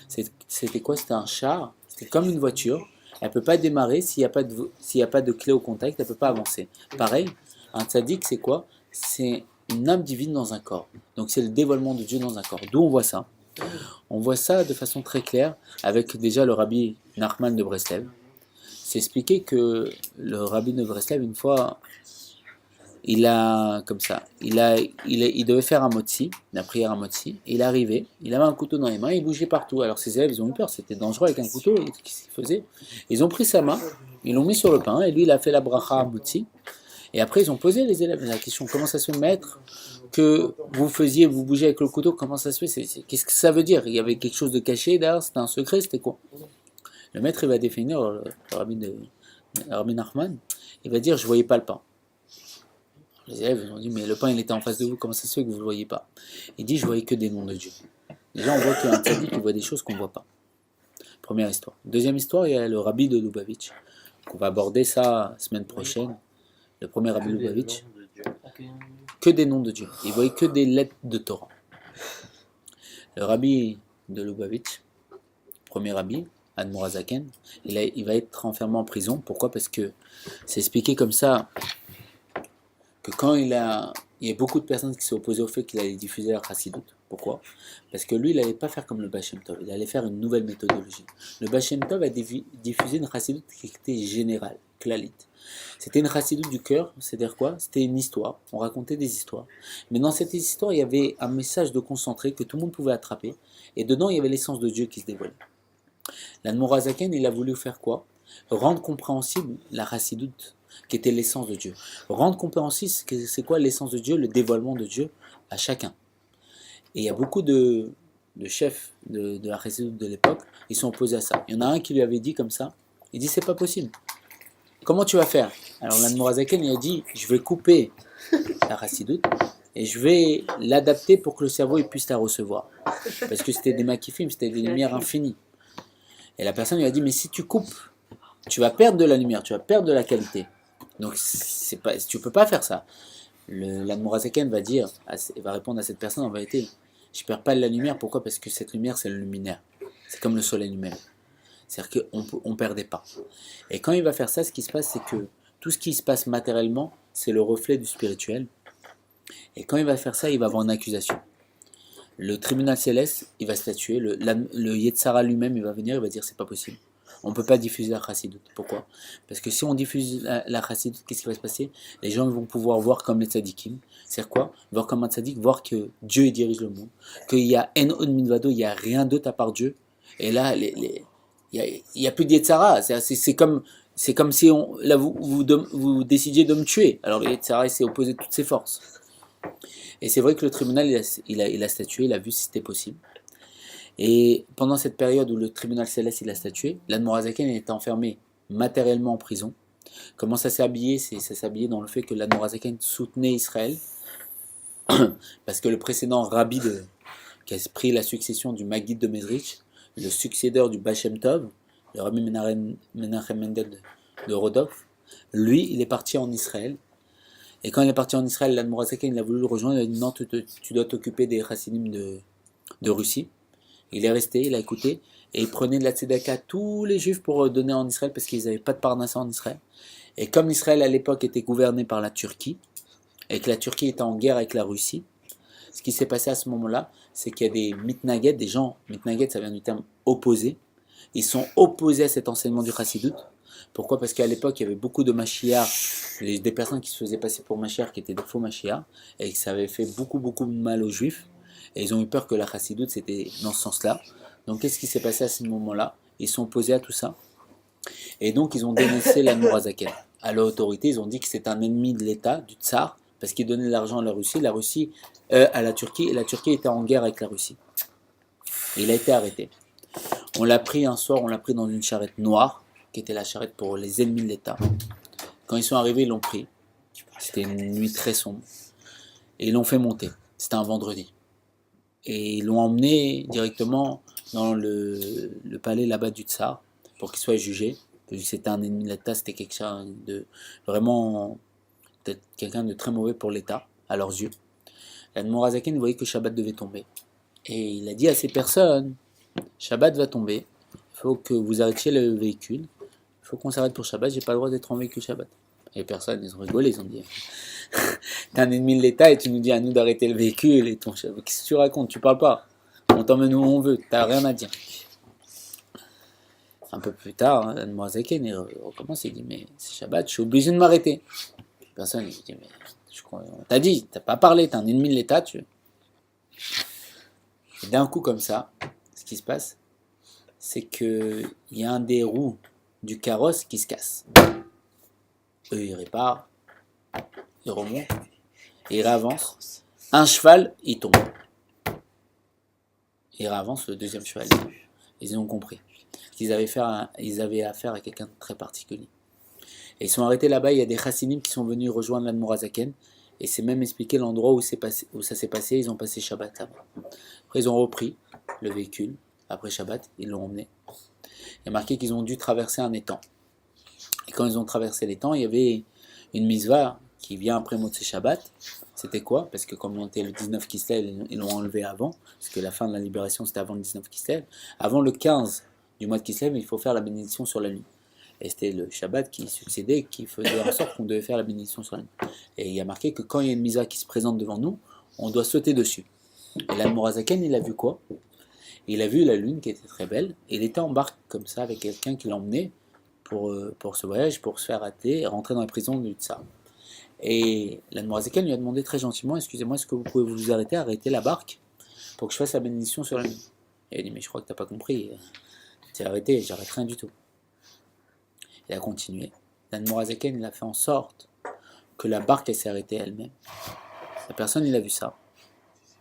C'était quoi? C'était un char. C'était comme une voiture. Elle ne peut pas démarrer s'il n'y a pas de clé au contact. Elle ne peut pas avancer. Pareil, un tzaddik, c'est quoi? C'est une âme divine dans un corps. Donc c'est le dévoilement de Dieu dans un corps. D'où on voit ça? On voit ça de façon très claire avec déjà le rabbi Nachman de Breslev. C'est expliqué que le rabbi de Breslev, une fois, il devait faire un motzi, la prière à motzi, il est arrivé, il avait un couteau dans les mains, il bougeait partout. Alors ses élèves, ils ont eu peur, c'était dangereux avec un couteau, qu'est-ce qu'il faisait? Ils ont pris sa main, ils l'ont mis sur le pain, et lui, il a fait la bracha à motzi. Et après, ils ont posé les élèves la question, comment ça se fait, maître, que vous bougez avec le couteau, comment ça se fait? Qu'est-ce que ça veut dire? Il y avait quelque chose de caché derrière, c'était un secret, c'était quoi? Le maître, il va définir, le rabbi Nachman, il va dire, je voyais pas le pain. Les élèves ont dit, mais le pain il était en face de vous, comment ça se fait que vous ne le voyez pas? Il dit, je voyais que des noms de Dieu. Déjà, on voit qu'un tzaddik, il voit des choses qu'on ne voit pas. Première histoire. Deuxième histoire, il y a le rabbi de Lubavitch. On va aborder ça la semaine prochaine. Le premier rabbi de Lubavitch. Que des noms de Dieu. Il voyait que des lettres de Torah. Le rabbi de Lubavitch, premier rabbi, Admor Hazaken, il va être enfermé en prison. Pourquoi? Parce que c'est expliqué comme ça que quand il y a beaucoup de personnes qui s'est opposées au fait qu'il allait diffuser la Chassidut. Pourquoi? Parce que lui, il n'allait pas faire comme le Baal Shem Tov, il allait faire une nouvelle méthodologie. Le Baal Shem Tov a diffusé une Chassidut qui était générale, clalite. C'était une Chassidut du cœur, c'est-à-dire quoi? C'était une histoire, on racontait des histoires. Mais dans cette histoire, il y avait un message de concentré que tout le monde pouvait attraper, et dedans, il y avait l'essence de Dieu qui se dévoilait. L'Admor Hazaken, il a voulu faire quoi? Rendre compréhensible la Chassidut, qui était l'essence de Dieu. Rendre compréhensible, c'est quoi l'essence de Dieu, le dévoilement de Dieu à chacun. Et il y a beaucoup de chefs de la Chassidut de l'époque, ils sont opposés à ça. Il y en a un qui lui avait dit comme ça, il dit c'est pas possible. Comment tu vas faire? Alors l'Admor Hazaken, il a dit, je vais couper la Chassidut et je vais l'adapter pour que le cerveau il puisse la recevoir. Parce que c'était des makifim, c'était des lumières infinies. Et la personne lui a dit, mais si tu coupes, tu vas perdre de la lumière, tu vas perdre de la qualité. Donc tu ne peux pas faire ça. L'Admor Hazaken va répondre à cette personne en vérité, je ne perds pas de la lumière, pourquoi? Parce que cette lumière c'est le luminaire. C'est comme le soleil lui-même. C'est-à-dire qu'on ne perdait pas. Et quand il va faire ça, ce qui se passe, c'est que tout ce qui se passe matériellement, c'est le reflet du spirituel. Et quand il va faire ça, il va avoir une accusation. Le tribunal céleste, il va statuer, le Yetzara lui-même, il va venir, il va dire c'est pas possible. On ne peut pas diffuser la Chassidut. Pourquoi? Parce que si on diffuse la Chassidut, qu'est-ce qui va se passer? Les gens vont pouvoir voir comme les tzadikim. C'est quoi? Voir comme un tzadik, voir que Dieu il dirige le monde, qu'il y a En Od Milvado, il n'y a rien d'autre à part Dieu. Et là, il n'y a plus de Yetzara. C'est comme si vous décidiez de me tuer. Alors le Yetzara s'est opposé de toutes ses forces. Et c'est vrai que le tribunal, il a statué, il a vu si c'était possible. Et pendant cette période où le tribunal céleste il a statué, l'Admor Hazaken était enfermé matériellement en prison. Comment ça s'est habillé? Ça s'est habillé dans le fait que l'Admor Hazaken soutenait Israël, parce que le précédent rabbi qui a pris la succession du Maggid de Mezrich, le successeur du Baal Shem Tov, le rabbi Menachem Mendel de Rodov, lui, il est parti en Israël, Et quand il est parti en Israël, l'Admorazaken, il a voulu le rejoindre, il a dit non, tu dois t'occuper des chassidim de Russie. Il est resté, il a écouté, et il prenait de la tzedaka à tous les juifs pour donner en Israël, parce qu'ils n'avaient pas de parnassa en Israël. Et comme Israël à l'époque était gouverné par la Turquie, et que la Turquie était en guerre avec la Russie, ce qui s'est passé à ce moment-là, c'est qu'il y a des mitnaguet, des gens, mitnaguet ça vient du terme opposé, ils sont opposés à cet enseignement du chassidut. Pourquoi? Parce qu'à l'époque, il y avait beaucoup de machiars, des personnes qui se faisaient passer pour machiars, qui étaient des faux machiars, et que ça avait fait beaucoup de mal aux juifs, et ils ont eu peur que la chassidut, c'était dans ce sens-là. Donc qu'est-ce qui s'est passé à ce moment-là? Ils sont opposés à tout ça, et donc ils ont dénoncé l'Admorazaken. À l'autorité, ils ont dit que c'est un ennemi de l'État, du tsar, parce qu'il donnait de l'argent à la Russie à la Turquie, et la Turquie était en guerre avec la Russie. Et il a été arrêté. On l'a pris un soir, on l'a pris dans une charrette noire, qui était la charrette pour les ennemis de l'État. Quand ils sont arrivés, ils l'ont pris. C'était une nuit très sombre. Et ils l'ont fait monter. C'était un vendredi. Et ils l'ont emmené directement dans le palais là-bas du tsar, pour qu'il soit jugé. Parce que c'était un ennemi de l'État, c'était quelqu'un de vraiment, peut-être quelqu'un de très mauvais pour l'État, à leurs yeux. L'Admorazaken voyait que Shabbat devait tomber. Et il a dit à ces personnes, Shabbat va tomber, il faut que vous arrêtiez le véhicule, il faut qu'on s'arrête pour Shabbat, j'ai pas le droit d'être en véhicule Shabbat. Et les personnes, ils ont rigolé, ils ont dit, t'es un ennemi de l'État et tu nous dis à nous d'arrêter le véhicule et ton Shabbat, qu'est-ce que tu racontes, tu parles pas, on t'emmène où on veut, t'as rien à dire. Un peu plus tard, l'Admorazaken il recommence, il dit, mais c'est Shabbat, je suis obligé de m'arrêter. Personne, il dit, mais on t'a dit, t'as pas parlé, t'es un ennemi de l'État, Et d'un coup comme ça, ce qui se passe, c'est qu'il y a un des roues du carrosse qui se casse. Eux, ils réparent, ils remontent, ils réavancent. Un cheval, il tombe. Ils réavancent, le deuxième cheval. Ils ont compris qu'ils avaient affaire à quelqu'un de très particulier. Et ils sont arrêtés là-bas, il y a des chassidim qui sont venus rejoindre l'Admorazaken, et c'est même expliqué l'endroit où ça s'est passé, ils ont passé Shabbat là-bas. Après, ils ont repris le véhicule, après Shabbat, ils l'ont emmené. Il y a marqué qu'ils ont dû traverser un étang. Et quand ils ont traversé l'étang, il y avait une mitzvah qui vient après Motzei Shabbat. C'était quoi? Parce que comme on était le 19 Kislev, ils l'ont enlevé avant, parce que la fin de la libération c'était avant le 19 Kislev. Avant le 15 du mois de Kislev, il faut faire la bénédiction sur la lune. Et c'était le Shabbat qui succédait, qui faisait en sorte qu'on devait faire la bénédiction sur la lune. Et il y a marqué que quand il y a une mitzvah qui se présente devant nous, on doit sauter dessus. Et l'Admorazaken, il a vu quoi? Il a vu la lune qui était très belle, et il était en barque comme ça avec quelqu'un qui l'emmenait pour ce voyage, pour se faire arrêter et rentrer dans la prison du Tsar. Et l'Admorazaken lui a demandé très gentiment, excusez-moi, est-ce que vous pouvez vous arrêter la barque pour que je fasse la bénédiction sur la lune? Et il a dit, mais je crois que tu n'as pas compris, t'es arrêté, j'arrête rien du tout. Il a continué. L'Admorazaken, il a fait en sorte que la barque, elle s'est arrêtée elle-même. La personne, il a vu ça.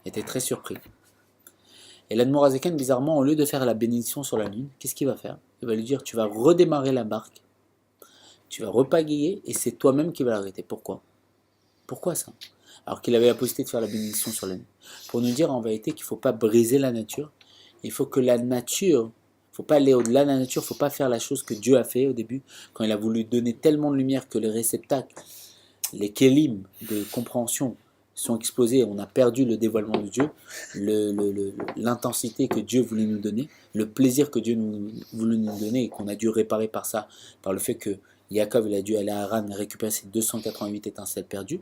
Il était très surpris. Et l'Admorazaken, bizarrement, au lieu de faire la bénédiction sur la lune, qu'est-ce qu'il va faire? Il va lui dire, tu vas redémarrer la barque, tu vas repagayer, et c'est toi-même qui vas l'arrêter. Pourquoi? Pourquoi ça? Alors qu'il avait la possibilité de faire la bénédiction sur la lune. Pour nous dire en vérité qu'il ne faut pas briser la nature, il faut que la nature, il ne faut pas aller au-delà de la nature, il ne faut pas faire la chose que Dieu a fait au début, quand il a voulu donner tellement de lumière que les réceptacles, les kélim de compréhension sont exposés, on a perdu le dévoilement de Dieu, l'intensité que Dieu voulait nous donner, le plaisir que Dieu voulait nous donner et qu'on a dû réparer par ça, par le fait que Yaakov il a dû aller à Haran et récupérer ses 288 étincelles perdues.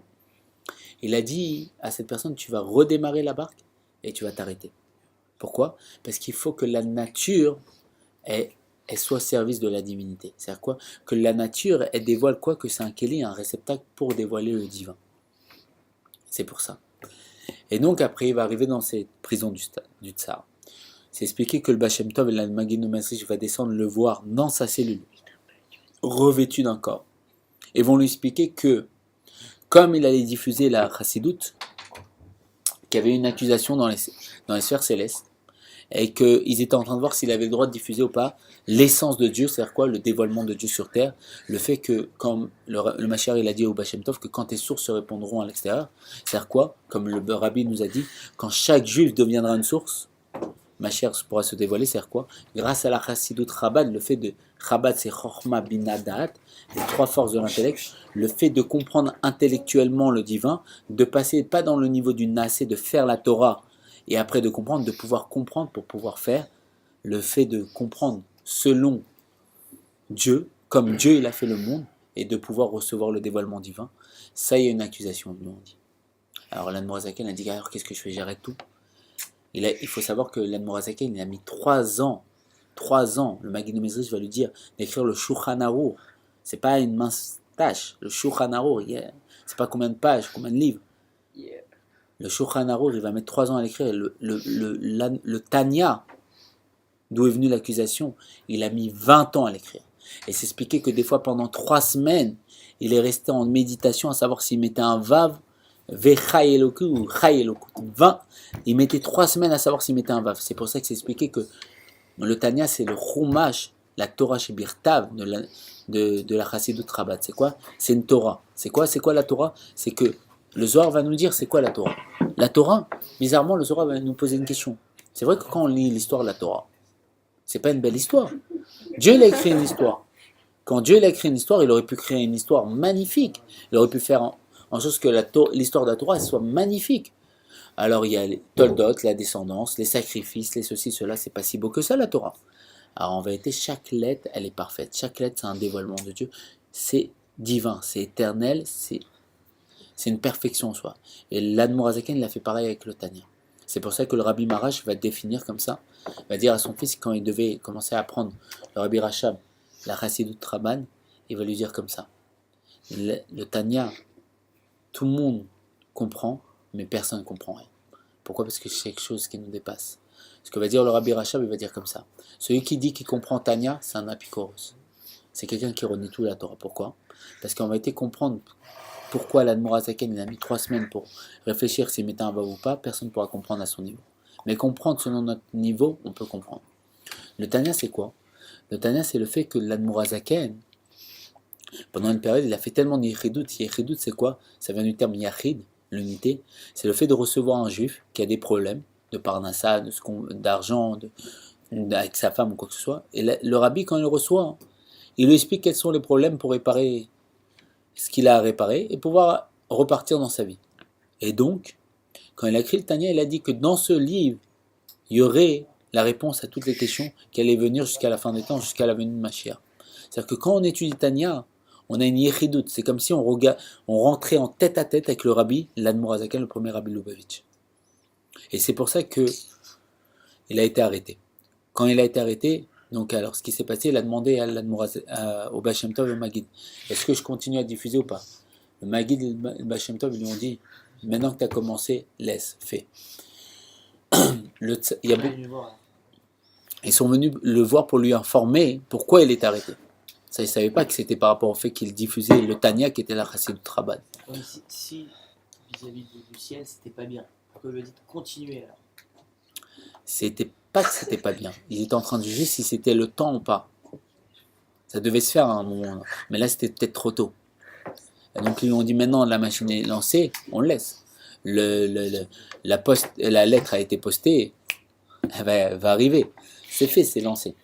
Il a dit à cette personne, tu vas redémarrer la barque et tu vas t'arrêter. Pourquoi? Parce qu'il faut que la nature elle soit au service de la divinité. C'est-à-dire quoi? Que la nature, elle dévoile quoi? Que c'est un kéli, un réceptacle pour dévoiler le divin. C'est pour ça. Et donc après, il va arriver dans cette prison du tsar. C'est expliqué que le Baal Shem Tov et la Maggid Masrich va descendre le voir dans sa cellule, revêtu d'un corps. Et vont lui expliquer que, comme il allait diffuser la chassidoute, qu'il y avait une accusation dans les sphères célestes, et qu'ils étaient en train de voir s'il avait le droit de diffuser ou pas l'essence de Dieu, c'est-à-dire quoi? Le dévoilement de Dieu sur terre, le fait que, comme le Mashiach il a dit au Baal Shem Tov, que quand tes sources se répondront à l'extérieur, c'est-à-dire quoi? Comme le Rabbi nous a dit, quand chaque juif deviendra une source, Mashiach pourra se dévoiler, c'est quoi? Grâce à la Chassidut Chabad, le fait de Chabad, c'est Chochma Bina Da'at, les trois forces de l'intellect, le fait de comprendre intellectuellement le divin, de passer pas dans le niveau du Nassé, de faire la Torah, et après de comprendre, de pouvoir comprendre pour pouvoir faire, le fait de comprendre selon Dieu, comme Dieu il a fait le monde, et de pouvoir recevoir le dévoilement divin, ça y est une accusation, nous on dit. Alors l'Anne Morazaken a dit, alors qu'est-ce que je fais, j'arrête tout. Il faut savoir que l'Anne Morazaken, il a mis 3 ans, le Maggid Mezrich va lui dire d'écrire le Shulchan Arour. C'est pas une mince tâche, le Shulchan Arour, c'est pas combien de pages, combien de livres. Le Shulchan Arour, il va mettre 3 ans à l'écrire. Le Tanya, d'où est venue l'accusation, il a mis 20 ans à l'écrire. Et c'est expliqué que des fois, pendant 3 semaines, il est resté en méditation à savoir s'il mettait un vav, vechai eloku ou chai eloku. 20, il mettait 3 semaines à savoir s'il mettait un vav. C'est pour ça que c'est expliqué que le Tanya, c'est le chumash, la Torah chez Birtav de la Chassidut Rabat. C'est quoi? C'est une Torah. C'est quoi la Torah? C'est que le Zohar va nous dire c'est quoi la Torah. La Torah, bizarrement, le Zohar va nous poser une question. C'est vrai que quand on lit l'histoire de la Torah, c'est pas une belle histoire. Dieu il a écrit une histoire. Quand Dieu il a écrit une histoire, il aurait pu créer une histoire magnifique. Il aurait pu faire en sorte que l'histoire de la Torah soit magnifique. Alors il y a les Toldot, la descendance, les sacrifices, les ceci, cela, c'est pas si beau que ça la Torah. Alors en vérité, chaque lettre, elle est parfaite. Chaque lettre, c'est un dévoilement de Dieu. C'est divin, c'est éternel, c'est une perfection en soi. Et l'Admor Azaken, il a fait pareil avec le Tanya. C'est pour ça que le Rabbi Marash va définir comme ça, va dire à son fils, quand il devait commencer à apprendre le Rabbi Rachab, la Chassidut Raban, il va lui dire comme ça. Le Tanya, tout le monde comprend, mais personne ne comprend rien. Pourquoi? Parce que c'est quelque chose qui nous dépasse. Ce que va dire le Rabbi Rachab, il va dire comme ça. Celui qui dit qu'il comprend Tanya, c'est un apikoros. C'est quelqu'un qui renie tout la Torah. Pourquoi? Parce qu'on va été comprendre pourquoi l'Admor Azaken il a mis 3 semaines pour réfléchir s'il mettait un vav ou pas, personne ne pourra comprendre à son niveau. Mais comprendre selon notre niveau, on peut comprendre. Le Tanya, c'est quoi? Le Tanya, c'est le fait que l'Admor Azaken, pendant une période, il a fait tellement de yichidut. Yichidut, c'est quoi? Ça vient du terme yachid, l'unité. C'est le fait de recevoir un juif qui a des problèmes de parnassa, d'argent, avec sa femme ou quoi que ce soit. Et le rabbi, quand il le reçoit, il lui explique quels sont les problèmes pour réparer ce qu'il a à réparer et pouvoir repartir dans sa vie. Et donc, quand il a écrit le Tanya, il a dit que dans ce livre, il y aurait la réponse à toutes les questions qui allaient venir jusqu'à la fin des temps, jusqu'à la venue de Mashiach. C'est-à-dire que quand on étudie Tanya, on a une yichidut. C'est comme si on rentrait en tête à tête avec le rabbi, l'Admor Azaken, le premier rabbi Lubavitch. Et c'est pour ça que il a été arrêté. Quand il a été arrêté, donc alors ce qui s'est passé, il a demandé au Baal Shem Tov et au Maggid, est-ce que je continue à diffuser ou pas? Le Maggid et le Baal Shem Tov, ils lui ont dit, maintenant que tu as commencé, laisse, fais. Ils sont venus le voir pour lui informer pourquoi il est arrêté. Ça, ils ne savaient pas que c'était par rapport au fait qu'il diffusait le Tanya qui était la Chassidut Raban. Si vis-à-vis du ciel, c'était pas bien, pourquoi il lui a dit de continuer alors? C'était pas que c'était pas bien. Ils étaient en train de juger si c'était le temps ou pas. Ça devait se faire à un moment. Mais là, c'était peut-être trop tôt. Et donc, ils lui ont dit maintenant, la machine est lancée, on le laisse. La lettre a été postée, elle va arriver. C'est fait, c'est lancé.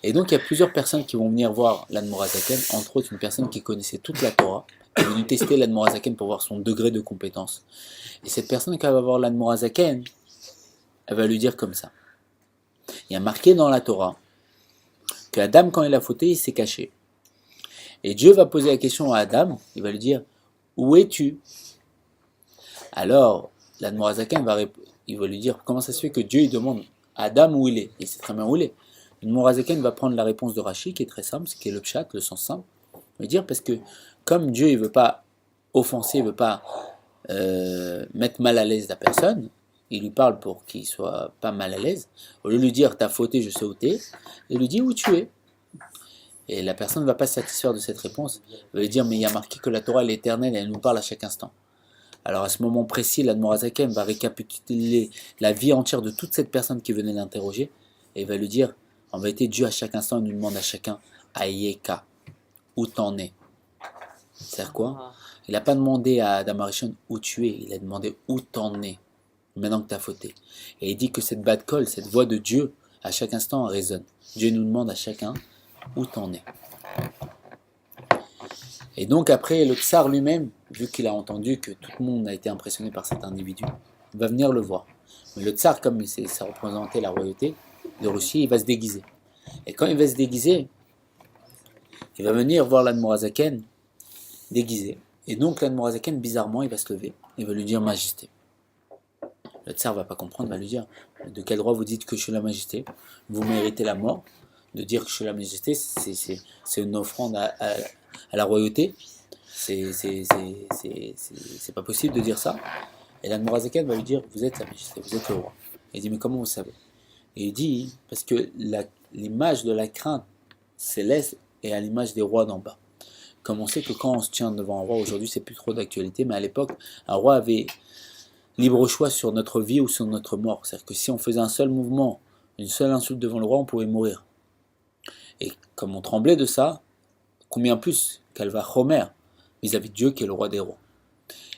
Et donc, il y a plusieurs personnes qui vont venir voir l'Admor Azaken, entre autres une personne qui connaissait toute la Torah, qui est venue tester l'Admor Azaken pour voir son degré de compétence. Et cette personne qui va voir l'Admor Azaken, elle va lui dire comme ça. Il y a marqué dans la Torah que Adam, quand il a fauté, il s'est caché. Et Dieu va poser la question à Adam, il va lui dire, où es-tu? Alors, l'Admor Azaken il va lui dire, comment ça se fait que Dieu il demande à Adam où il est? Il sait très bien où il est. L'Admor Azaken va prendre la réponse de Rashi, qui est très simple, ce qui est le pshat, le sens simple. Il va dire, parce que comme Dieu il ne veut pas offenser, il ne veut pas mettre mal à l'aise la personne, il lui parle pour qu'il soit pas mal à l'aise. Au lieu de lui dire, t'as fauté, je sais où t'es, il lui dit où tu es. Et la personne ne va pas se satisfaire de cette réponse. Elle va lui dire, mais il y a marqué que la Torah est éternelle et elle nous parle à chaque instant. Alors à ce moment précis, l'Admor Azaken va récapituler la vie entière de toute cette personne qui venait l'interroger et il va lui dire, en vérité, Dieu à chaque instant il nous demande à chacun, Ayeka, où t'en es? C'est-à-dire quoi? Il n'a pas demandé à Adam Arishon où tu es, il a demandé où t'en es. maintenant que tu as fauté. Et il dit que cette bat kol, cette voix de Dieu, à chaque instant résonne. Dieu nous demande à chacun où t'en es. Et donc après, le tsar lui-même, vu qu'il a entendu que tout le monde a été impressionné par cet individu, va venir le voir. Mais le tsar, comme ça représentait la royauté de Russie, il va se déguiser. Et quand il va se déguiser, il va venir voir l'Admorazaken déguisé. Et donc l'Admorazaken, bizarrement, il va se lever. Il va lui dire Majesté. Le tsar ne va pas comprendre, va lui dire de quel droit vous dites que je suis la Majesté? Vous méritez la mort. De dire que je suis la Majesté, c'est une offrande à la royauté. C'est pas possible de dire ça. Et l'Admorazaken va lui dire vous êtes la Majesté, vous êtes le roi. Il dit mais comment vous savez? Et il dit parce que l'image de la crainte céleste est à l'image des rois d'en bas. Comme on sait que quand on se tient devant un roi, aujourd'hui c'est plus trop d'actualité, mais à l'époque, un roi avait libre choix sur notre vie ou sur notre mort. C'est-à-dire que si on faisait un seul mouvement, une seule insulte devant le roi, on pouvait mourir. Et comme on tremblait de ça, combien plus qu'Alva Homer vis-à-vis de Dieu qui est le roi des rois.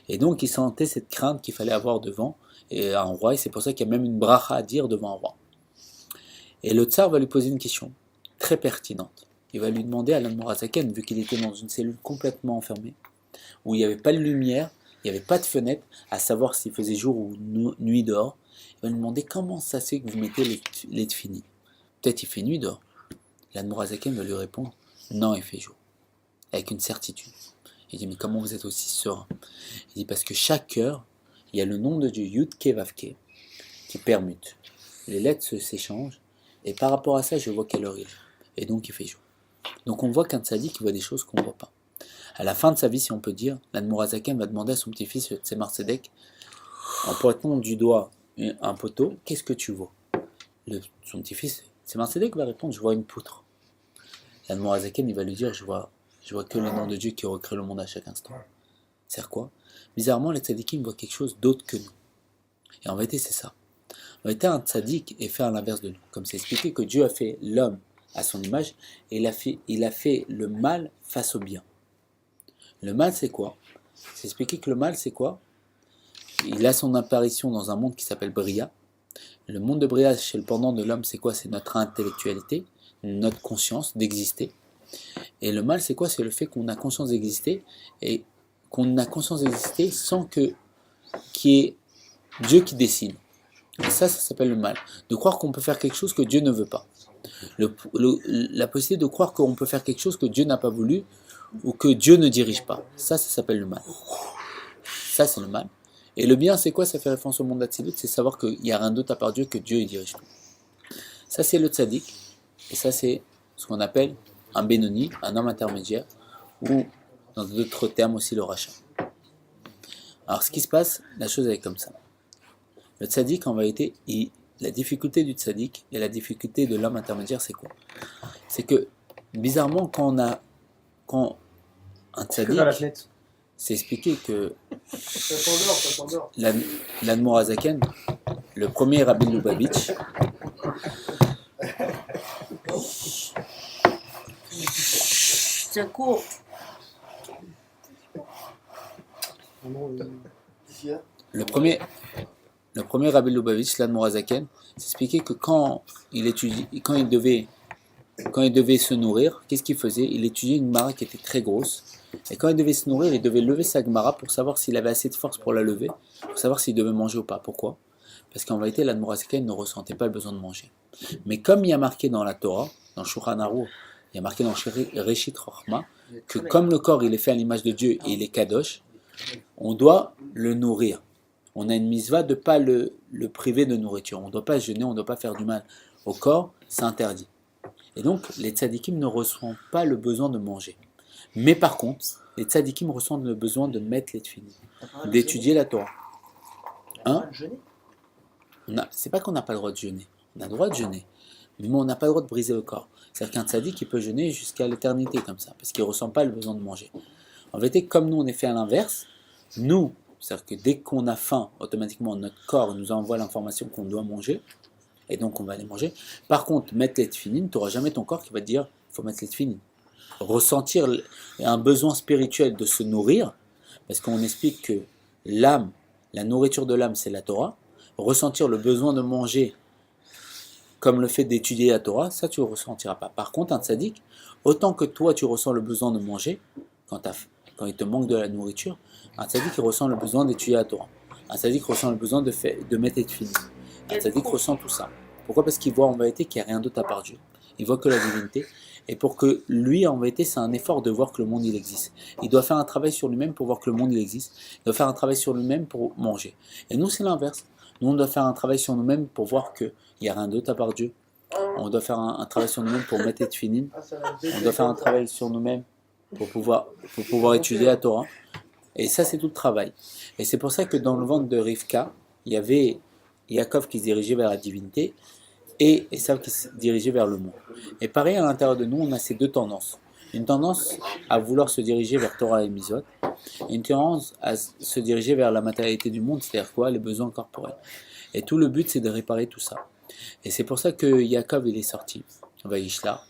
Et donc il sentait cette crainte qu'il fallait avoir devant un roi, et c'est pour ça qu'il y a même une bracha à dire devant un roi. Et le tsar va lui poser une question très pertinente. Il va lui demander à l'Admorazaken, vu qu'il était dans une cellule complètement enfermée, où il n'y avait pas de lumière, il n'y avait pas de fenêtre, à savoir s'il faisait jour ou nuit dehors, il va lui demander comment ça se fait que vous mettez les tefilines. Peut-être il fait nuit dehors. L'Admorazaken va lui répondre, non, il fait jour, avec une certitude. Il dit, mais comment vous êtes aussi serein? Il dit, parce que chaque heure, il y a le nom de Dieu, Yud-Ke Vav-Ke, qui permute. Les lettres s'échangent, et par rapport à ça, je vois quelle heure il est. Et donc, il fait jour. Donc, on voit qu'un tzaddik, il voit des choses qu'on ne voit pas. À la fin de sa vie, si on peut dire, l'Admorazaken va demander à son petit-fils, Tzemar Tzedek, en pointant du doigt un poteau, qu'est-ce que tu vois? Son petit-fils, Tzemar Tzedek va répondre, je vois une poutre. L'Admorazaken, il va lui dire, je vois que le nom de Dieu qui recrée le monde à chaque instant. C'est quoi? Bizarrement, les tzadikim voient quelque chose d'autre que nous. Et en vérité, c'est ça. En vérité, un tzadik est fait à l'inverse de nous. Comme c'est expliqué que Dieu a fait l'homme à son image, et il a fait le mal face au bien. Le mal, c'est quoi? C'est expliqué que le mal, c'est quoi? Il a son apparition dans un monde qui s'appelle Bria. Le monde de Bria, chez le pendant de l'homme, c'est quoi? C'est notre intellectualité, notre conscience d'exister. Et le mal, c'est quoi? C'est le fait qu'on a conscience d'exister et qu'on a conscience d'exister sans qu'il y ait Dieu qui décide. Et ça s'appelle le mal. De croire qu'on peut faire quelque chose que Dieu ne veut pas. La possibilité de croire qu'on peut faire quelque chose que Dieu n'a pas voulu ou que Dieu ne dirige pas. Ça s'appelle le mal. Ça, c'est le mal. Et le bien, c'est quoi? Ça fait référence au monde d'Atsilut, c'est savoir qu'il n'y a rien d'autre à part Dieu que Dieu il dirige tout. Ça, c'est le tzaddik. Et ça, c'est ce qu'on appelle un Benoni, un homme intermédiaire, ou dans d'autres termes aussi le rachat. Alors ce qui se passe, la chose est comme ça. Le tzaddik, en vérité, la difficulté du tzaddik et la difficulté de l'homme intermédiaire, c'est quoi? C'est que, bizarrement, quand un tzaddik, c'est expliqué que l'Admorazaken, le premier Rabbi Lubavitch, c'est court. Le premier Rabbi Lubavitch, l'Admorazaken, c'est expliqué que quand il devait se nourrir, qu'est-ce qu'il faisait? Il étudiait une Gemara qui était très grosse. Et quand il devait se nourrir, il devait lever sa Gemara pour savoir s'il avait assez de force pour la lever, pour savoir s'il devait manger ou pas. Pourquoi? Parce qu'en vérité, l'Admorazaken ne ressentait pas le besoin de manger. Mais comme il y a marqué dans la Torah, dans Shulchan Aruch, il y a marqué dans Reshit Chochma, que comme le corps il est fait à l'image de Dieu et il est kadosh, on doit le nourrir. On a une mitzvah de ne pas le priver de nourriture. On ne doit pas jeûner, on ne doit pas faire du mal au corps, c'est interdit. Et donc, les tzadikim ne ressentent pas le besoin de manger. Mais par contre, les tzadikim ressentent le besoin de mettre les tefilines, d'étudier la Torah. Hein? C'est pas qu'on n'a pas le droit de jeûner. On a le droit de jeûner. Mais on n'a pas le droit de briser le corps. C'est-à-dire qu'un tzadik, il peut jeûner jusqu'à l'éternité comme ça, parce qu'il ne ressent pas le besoin de manger. En vérité, comme nous, on est fait à l'inverse, nous, c'est-à-dire que dès qu'on a faim, automatiquement, notre corps nous envoie l'information qu'on doit manger, et donc on va aller manger. Par contre, mettre les tefilines, tu n'auras jamais ton corps qui va te dire, il faut mettre les tefilines. Ressentir un besoin spirituel de se nourrir, parce qu'on explique que l'âme, la nourriture de l'âme, c'est la Torah, ressentir le besoin de manger comme le fait d'étudier la Torah, ça tu ne ressentiras pas. Par contre, un tzaddik, autant que toi tu ressens le besoin de manger, quand il te manque de la nourriture, un tzaddik il ressent le besoin d'étudier la Torah. Un tzaddik ressent le besoin de mettre et de finir. Un tzaddik ressent tout ça. Pourquoi? Parce qu'il voit en vérité qu'il n'y a rien d'autre à part Dieu. Il voit que la divinité. Et pour que lui, en vérité, c'est un effort de voir que le monde il existe. Il doit faire un travail sur lui-même pour voir que le monde il existe. Il doit faire un travail sur lui-même pour manger. Et nous, c'est l'inverse. Nous, on doit faire un travail sur nous-mêmes pour voir qu'il n'y a rien d'autre à part Dieu. On doit faire un travail sur nous-mêmes pour mettre et finir. On doit faire un travail sur nous-mêmes pour pouvoir étudier la Torah. Et ça, c'est tout le travail. Et c'est pour ça que dans le ventre de Rivka, il y avait Yaakov qui se dirigeait vers la divinité et Esav qui se dirigeait vers le monde. Et pareil, à l'intérieur de nous, on a ces deux tendances. Une tendance à vouloir se diriger vers Torah et Mizot, et une tendance à se diriger vers la matérialité du monde, c'est-à-dire quoi? Les besoins corporels. Et tout le but, c'est de réparer tout ça. Et c'est pour ça que Yaakov, il est sorti, Vaishla.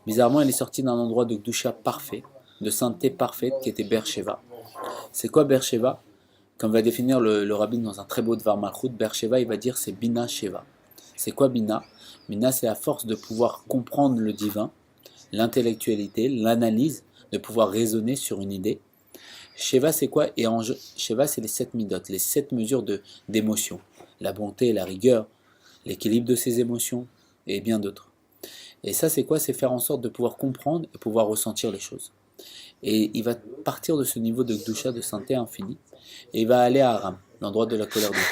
Bizarrement, il est sorti d'un endroit de Gdusha parfait, de sainteté parfaite, qui était Beersheba. C'est quoi Beersheba? Comme va définir le rabbin dans un très beau Dvar Malchut, Beersheba, il va dire c'est Bina Sheva. C'est quoi Bina? Bina, c'est la force de pouvoir comprendre le divin, l'intellectualité, l'analyse, de pouvoir raisonner sur une idée. Sheva, c'est quoi? Et Sheva, c'est les 7 midot, les 7 mesures d'émotion. La bonté, la rigueur, l'équilibre de ses émotions, et bien d'autres. Et ça, c'est quoi? C'est faire en sorte de pouvoir comprendre et pouvoir ressentir les choses. Et il va partir de ce niveau de Gdusha, de sainteté infinie, et il va aller à Aram, l'endroit de la colère de Dieu.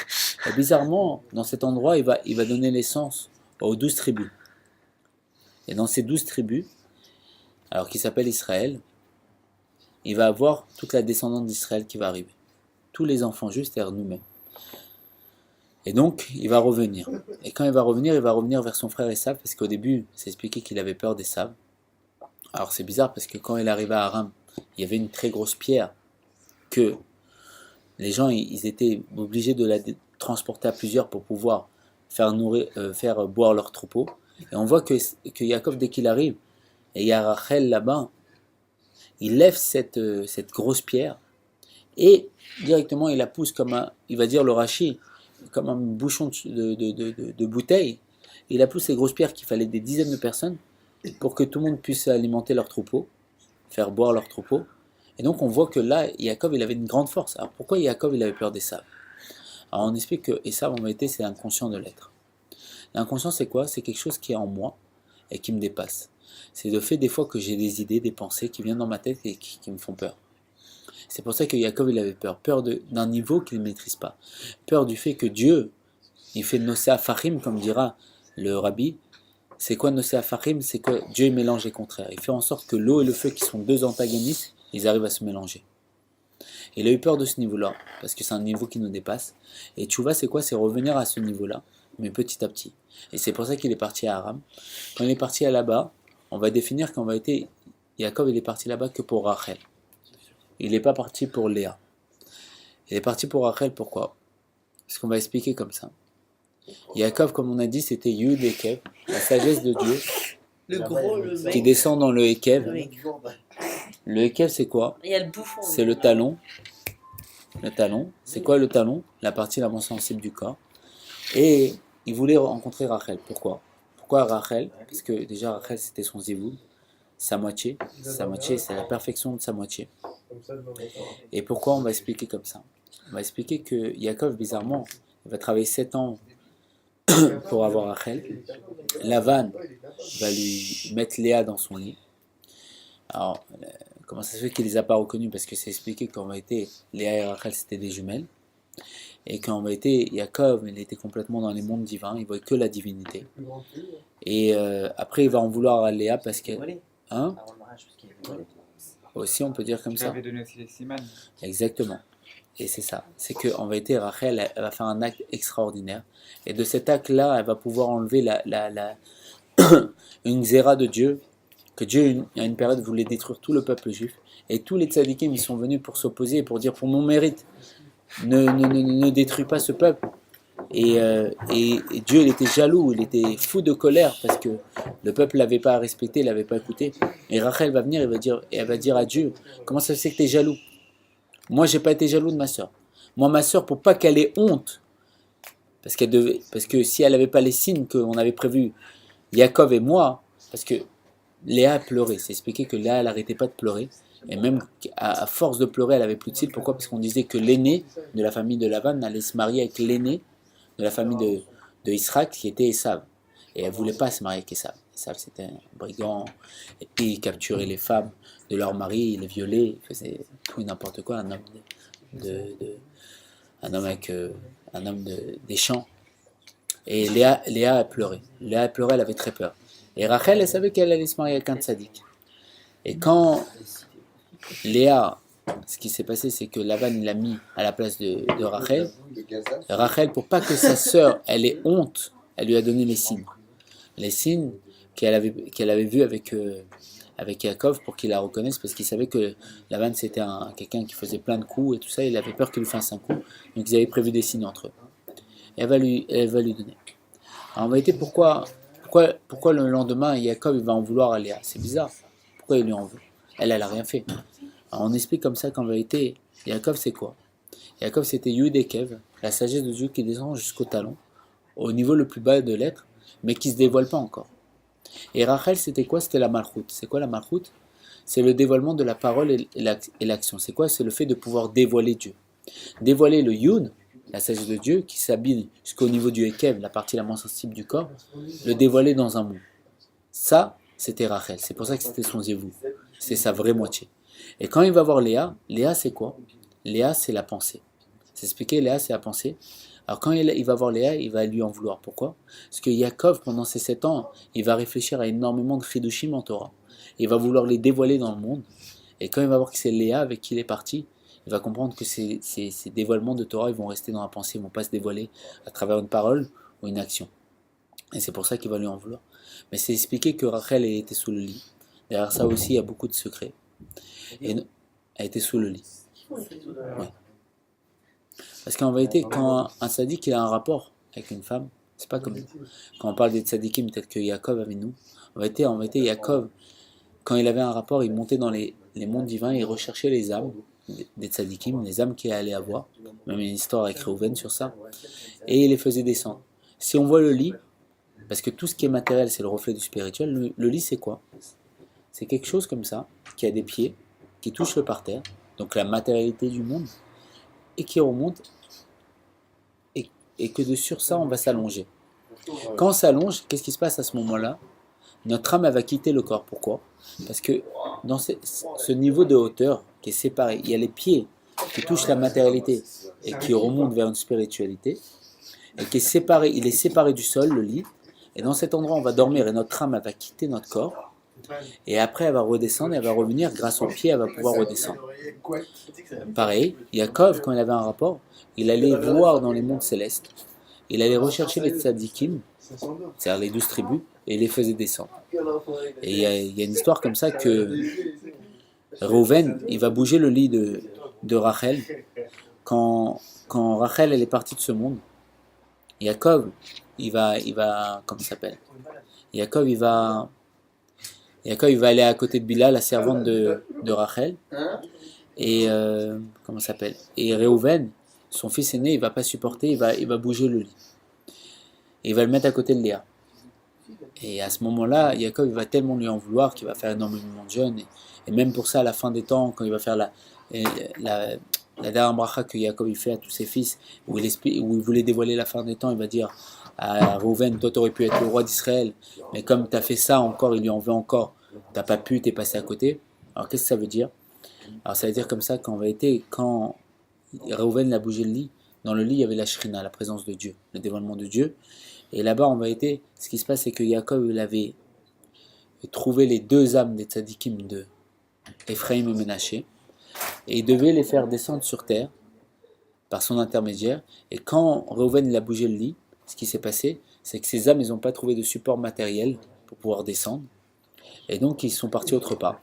Et bizarrement, dans cet endroit, il va donner naissance aux 12 tribus. Et dans ces 12 tribus, alors qui s'appellent Israël, il va avoir toute la descendance d'Israël qui va arriver. Tous les enfants justes, c'est-à-dire nous-mêmes. Et donc, il va revenir. Et quand il va revenir vers son frère Esav, parce qu'au début, c'est expliqué qu'il avait peur d'Esav. Alors c'est bizarre, parce que quand il arrivait à Aram, il y avait une très grosse pierre que les gens ils étaient obligés de la transporter à plusieurs pour pouvoir faire boire leur troupeau. Et on voit que Yaakov, dès qu'il arrive, et il y a Rachel là-bas, il lève cette grosse pierre et directement il la pousse il va dire le Rashi, comme un bouchon de bouteille. Il la pousse ces grosses pierres qu'il fallait des dizaines de personnes pour que tout le monde puisse alimenter leur troupeau, faire boire leur troupeau. Et donc on voit que là, Yaakov, il avait une grande force. Alors pourquoi Yaakov, il avait peur d'Esav? Alors on explique que Esav, en vérité, c'est l'inconscient de l'être. L'inconscient, c'est quoi? C'est quelque chose qui est en moi et qui me dépasse. C'est le fait des fois que j'ai des idées, des pensées qui viennent dans ma tête et qui me font peur. C'est pour ça que Yaakov, il avait peur. Peur d'un niveau qu'il ne maîtrise pas. Peur du fait que Dieu, il fait Nosé Afachim, comme dira le rabbi. C'est quoi Nosé Afachim? C'est que Dieu il mélange les contraires. Il fait en sorte que l'eau et le feu, qui sont deux antagonistes, ils arrivent à se mélanger. Il a eu peur de ce niveau-là, parce que c'est un niveau qui nous dépasse. Et Tchouva, c'est quoi? C'est revenir à ce niveau-là, mais petit à petit. Et c'est pour ça qu'il est parti à Aram. Quand il est parti à là-bas, on va définir qu'en vérité, Yaakov, il est parti là-bas que pour Rachel. Il n'est pas parti pour Léa. Il est parti pour Rachel, pourquoi? Parce qu'on va expliquer comme ça. Yaakov, comme on a dit, c'était Yud Ekev, la sagesse de Dieu, qui descend dans le Ekev. Le Ekev, c'est quoi? Il y a le bouffon. C'est le talon. Le talon. C'est quoi le talon? La partie la moins sensible du corps. Et il voulait rencontrer Rachel. Pourquoi? Pourquoi Rachel? Parce que déjà Rachel, c'était son zivoud, sa moitié. Sa moitié, c'est la perfection de sa moitié. Et pourquoi on va expliquer comme ça? On va expliquer que Yaakov, bizarrement, il va travailler 7 ans pour avoir Rachel. Lavan va lui mettre Léa dans son lit. Alors, comment ça se fait qu'il ne les a pas reconnus? Parce que c'est expliqué qu'en vérité, Léa et Rachel, c'était des jumelles. Et qu'en vérité, Yaakov, il était complètement dans les mondes divins, il ne voyait que la divinité. Et après, il va en vouloir à Léa parce que... Hein? Aussi, on peut dire comme ça. avait donné aussi les simanes. Exactement. Et c'est ça. C'est qu'en vérité, Rachel, elle va faire un acte extraordinaire. Et de cet acte-là, elle va pouvoir enlever une zéra de Dieu, que Dieu, à une période, voulait détruire tout le peuple juif. Et tous les tzadikim, ils sont venus pour s'opposer et pour dire, pour mon mérite, ne détruis pas ce peuple. Et Dieu, il était jaloux, il était fou de colère parce que le peuple ne l'avait pas respecté, ne l'avait pas écouté. Et Rachel va venir et elle va dire à Dieu, comment ça se fait que tu es jaloux? Moi, je n'ai pas été jaloux de ma soeur. Moi, ma soeur, pour pas qu'elle ait honte parce que si elle n'avait pas les signes qu'on avait prévus, Yaakov et moi, parce que Léa a pleuré, c'est expliqué que Léa, elle n'arrêtait pas de pleurer, et même à force de pleurer, elle avait plus de cils. Pourquoi? Parce qu'on disait que l'aîné de la famille de Lavan allait se marier avec l'aîné de la famille de Israël, qui était Esav. Et elle ne voulait pas se marier avec Esav. Esav, c'était un brigand, et il capturait les femmes de leur mari, il les violait, il faisait tout et n'importe quoi, un homme un homme avec un homme des champs. Et Léa a pleuré. Léa a pleuré, elle avait très peur. Et Rachel, elle savait qu'elle allait se marier avec un tzaddik. Et quand Léa, ce qui s'est passé, c'est que Lavan l'a mis à la place de Rachel. Rachel, pour pas que sa sœur, elle ait honte, elle lui a donné les signes. Les signes qu'elle avait vus avec Yaakov pour qu'il la reconnaisse, parce qu'il savait que Lavan c'était quelqu'un qui faisait plein de coups et tout ça, il avait peur qu'il lui fasse un coup. Donc ils avaient prévu des signes entre eux. Et elle va lui donner. Alors en vérité, pourquoi le lendemain, Yaakov il va en vouloir à Léa? C'est bizarre. Pourquoi il lui en veut? Elle a rien fait. Alors on explique comme ça qu'en vérité, Yaakov c'est quoi? Yaakov c'était Yud et Kev, la sagesse de Dieu qui descend jusqu'au talon, au niveau le plus bas de l'être, mais qui ne se dévoile pas encore. Et Rachel c'était quoi? C'était la malchoute. C'est quoi la malchoute? C'est le dévoilement de la parole et l'action. C'est quoi? C'est le fait de pouvoir dévoiler Dieu. Dévoiler le Yud, la sagesse de Dieu, qui s'habille jusqu'au niveau du Ekev, la partie la moins sensible du corps, le dévoiler dans un monde. Ça, c'était Rachel. C'est pour ça que c'était son zévou. C'est sa vraie moitié. Et quand il va voir Léa, Léa c'est quoi? Léa c'est la pensée. C'est expliqué, Léa c'est la pensée. Alors quand il va voir Léa, il va lui en vouloir. Pourquoi? Parce que Yaakov, pendant ces 7 ans, il va réfléchir à énormément de chidushim en Torah. Il va vouloir les dévoiler dans le monde. Et quand il va voir que c'est Léa avec qui il est parti, il va comprendre que ces dévoilements de Torah, ils vont rester dans la pensée, ils ne vont pas se dévoiler à travers une parole ou une action. Et c'est pour ça qu'il va lui en vouloir. Mais c'est expliqué que Rachel elle était sous le lit. Derrière ça aussi, il y a beaucoup de secrets. Et elle était sous le lit. Ouais. Parce qu'en vérité, quand un tzaddik il a un rapport avec une femme, c'est pas comme nous. Quand on parle des tzaddikim tels que Yaakov avec nous, en vérité, Yaakov, quand il avait un rapport, il montait dans les mondes divins, il recherchait les âmes des tzaddikim, les âmes qu'il allait avoir. Même une histoire avec Reuven sur ça. Et il les faisait descendre. Si on voit le lit, parce que tout ce qui est matériel, c'est le reflet du spirituel, le lit c'est quoi? C'est quelque chose comme ça, qui a des pieds, qui touche le parterre, donc la matérialité du monde, et qui remonte, et que de sur ça, on va s'allonger. Quand on s'allonge, qu'est-ce qui se passe à ce moment-là? Notre âme, elle va quitter le corps. Pourquoi? Parce que dans ce niveau de hauteur qui est séparé, il y a les pieds qui touchent la matérialité et qui remontent vers une spiritualité, et qui est séparé, il est séparé du sol, le lit, et dans cet endroit, on va dormir, et notre âme, elle va quitter notre corps, et après, elle va redescendre, elle va revenir, grâce aux pieds, elle va pouvoir redescendre. Pareil, Yaakov, quand il avait un rapport, il allait voir dans les mondes célestes, il allait rechercher les tzadikim, c'est-à-dire les 12 tribus, et il les faisait descendre. Et il y a une histoire comme ça que Reuven, il va bouger le lit de Rachel, quand Rachel elle est partie de ce monde. Yaakov, comment ça s'appelle? Yaakov, il va aller à côté de Bila, la servante de Rachel, et comment ça s'appelle? Et Reuven, son fils aîné, il va pas supporter, il va bouger le lit. Et il va le mettre à côté de Léa. Et à ce moment-là, Yaakov il va tellement lui en vouloir qu'il va faire énormément de jeûnes. Et même pour ça, à la fin des temps, quand il va faire la dernière bracha que Yaakov il fait à tous ses fils, où il voulait dévoiler la fin des temps, il va dire à Reuven, toi tu aurais pu être le roi d'Israël, mais comme tu as fait ça encore, il lui en veut encore, tu n'as pas pu, tu es passé à côté. Alors qu'est-ce que ça veut dire? Alors ça veut dire comme ça qu'en vérité, quand Reuven a bougé le lit, dans le lit il y avait la shrina, la présence de Dieu, le dévoilement de Dieu. Et là-bas, en vérité, ce qui se passe, c'est que Yaakov il avait trouvé les 2 âmes des tzadikim de Ephraim et Ménaché, et il devait les faire descendre sur terre par son intermédiaire. Et quand Reuven il a bougé le lit, ce qui s'est passé, c'est que ces âmes, ils n'ont pas trouvé de support matériel pour pouvoir descendre, et donc ils sont partis autre part.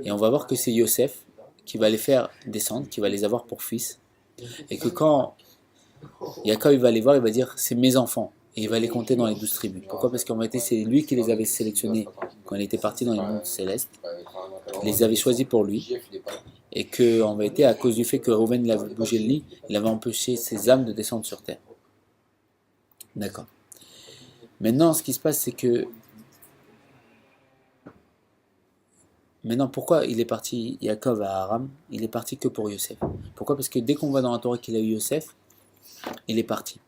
Et on va voir que c'est Yosef qui va les faire descendre, qui va les avoir pour fils, et que quand Yaakov il va les voir, il va dire c'est mes enfants. Et il va les compter dans les 12 tribus. Pourquoi? Parce qu'en réalité, c'est lui qui les avait sélectionnés quand il était parti dans les mondes célestes. Il les avait choisis pour lui. Et qu'en vérité, à cause du fait que Reuven avait bougé le lit, il avait empêché ses âmes de descendre sur terre. D'accord. Maintenant, ce qui se passe, c'est que... Maintenant, pourquoi il est parti, Yaakov à Aram? Il est parti que pour Yosef. Pourquoi? Parce que dès qu'on voit dans la Torah qu'il a eu Yosef, il est parti.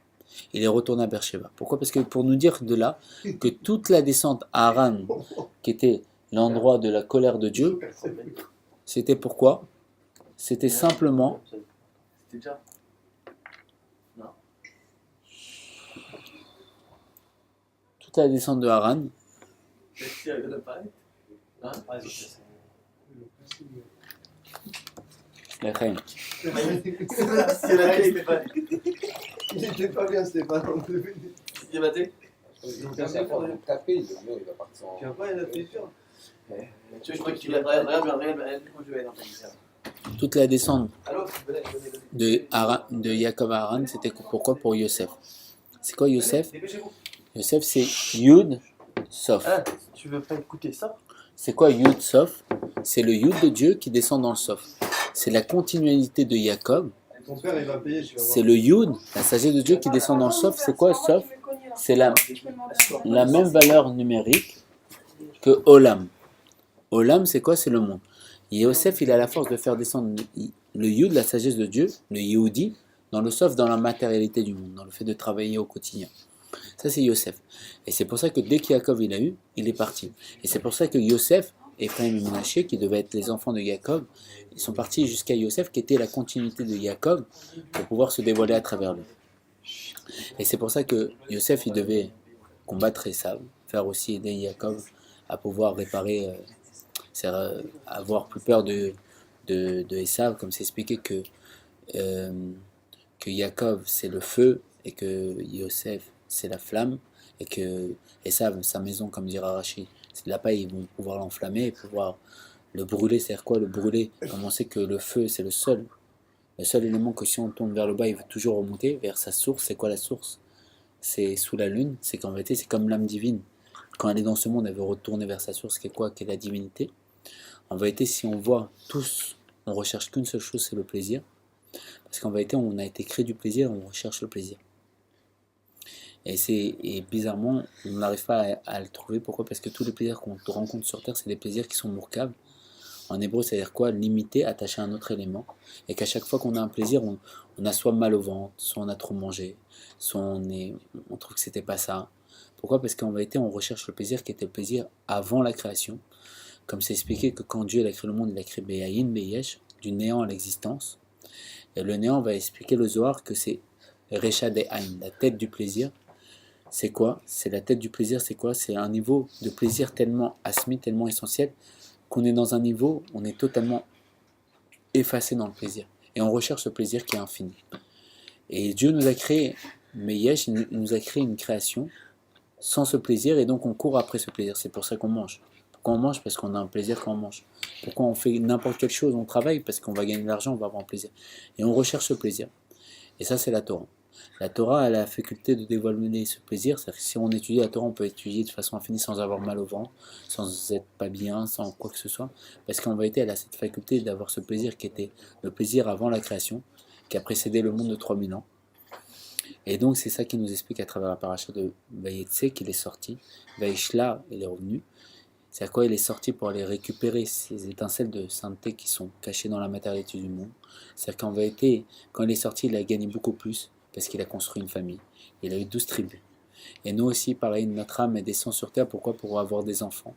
Il est retourné à Beersheba. Pourquoi? Parce que pour nous dire de là que toute la descente à Haran, qui était l'endroit de la colère de Dieu, c'était pourquoi? C'était simplement... C'était déjà. Non. Toute la descente de Haran, Merci à l'apparaît. Hein? Lechaim. C'est la clé, Stéphane. Il était pas bien, Stéphane. Il est maté? Donc, ça va taper, le mur, il va partir en. Puis après, il a fait dur. Tu vois, je crois qu'il a regarde, où je vais dans toute la descente Allô? de Yaakov à Haran, c'était pourquoi? Pour Yosef. C'est quoi Yosef? Dépêchez-vous. Yosef, c'est Yud Sof. Ah, tu veux pas écouter ça? C'est quoi Yud Sof? C'est le Yud de Dieu qui descend dans le Sof. C'est la continuité de Yaakov. Ton père, il va payer, tu vas voir. C'est le Yud, la sagesse de Dieu qui descend dans le Sof. C'est quoi Sof? C'est la même valeur numérique que Olam. Olam, c'est quoi? C'est le monde. Et Yosef, il a la force de faire descendre le Yud, la sagesse de Dieu, le Yehudi, dans le Sof, dans la matérialité du monde, dans le fait de travailler au quotidien. Ça, c'est Yosef. Et c'est pour ça que dès qu'Yaakov il a eu, il est parti. Et c'est pour ça que Yosef, Ephraim et Menaché, qui devaient être les enfants de Yaakov, ils sont partis jusqu'à Yosef, qui était la continuité de Yaakov, pour pouvoir se dévoiler à travers lui. Et c'est pour ça que Yosef, il devait combattre Esav, faire aussi aider Yaakov à pouvoir réparer, avoir plus peur de Esav, comme c'est expliqué que Yaakov c'est le feu et que Yosef c'est la flamme et que Esav sa maison, comme dira Rachid, c'est de la paille, ils vont pouvoir l'enflammer et pouvoir le brûler. C'est-à-dire quoi le brûler? Comme on sait que le feu c'est le seul élément que si on tourne vers le bas il veut toujours remonter vers sa source. C'est quoi la source? C'est sous la lune. C'est qu'en vérité c'est comme l'âme divine, quand elle est dans ce monde elle veut retourner vers sa source qui est quoi? Qui est la divinité. En vérité si on voit tous, on recherche qu'une seule chose, c'est le plaisir. Parce qu'en vérité, on a été créé du plaisir, on recherche le plaisir. Et bizarrement, on n'arrive pas à le trouver. Pourquoi? Parce que tous les plaisirs qu'on rencontre sur Terre, c'est des plaisirs qui sont mourkav. En hébreu, c'est-à-dire quoi? Limité, attaché à un autre élément. Et qu'à chaque fois qu'on a un plaisir, on a soit mal au ventre, soit on a trop mangé, soit on trouve que c'était pas ça. Pourquoi? Parce qu'en vérité, on recherche le plaisir qui était le plaisir avant la création. Comme c'est expliqué que quand Dieu a créé le monde, il a créé Be'ayin, Be'yesh, du néant à l'existence. Et le néant va expliquer le Zohar que c'est Recha de Ain, la tête du plaisir. C'est quoi? C'est la tête du plaisir, c'est quoi? C'est un niveau de plaisir tellement asmi, tellement essentiel, qu'on est dans un niveau, on est totalement effacé dans le plaisir. Et on recherche ce plaisir qui est infini. Et Dieu nous a créé, mais Yesh, il nous a créé une création sans ce plaisir, et donc on court après ce plaisir. C'est pour ça qu'on mange. Pourquoi on mange? Parce qu'on a un plaisir quand on mange. Pourquoi on fait n'importe quelle chose? On travaille parce qu'on va gagner de l'argent, on va avoir un plaisir. Et on recherche ce plaisir. Et ça, c'est la Torah. La Torah a la faculté de dévoiler ce plaisir. C'est-à-dire que si on étudie la Torah, on peut étudier de façon infinie sans avoir mal au ventre, sans être pas bien, sans quoi que ce soit. Parce qu'en vérité, elle a cette faculté d'avoir ce plaisir qui était le plaisir avant la création, qui a précédé le monde de 3000 ans. Et donc, c'est ça qui nous explique à travers la paracha de Vayetse qu'il est sorti. Vaishla, il est revenu. C'est à quoi il est sorti pour aller récupérer ces étincelles de sainteté qui sont cachées dans la matérialité du monde. C'est-à-dire qu'en vérité, quand il est sorti, il a gagné beaucoup plus parce qu'il a construit une famille. Il a eu 12 tribus. Et nous aussi, pareil, notre âme descend sur terre. Pourquoi? Pour avoir des enfants,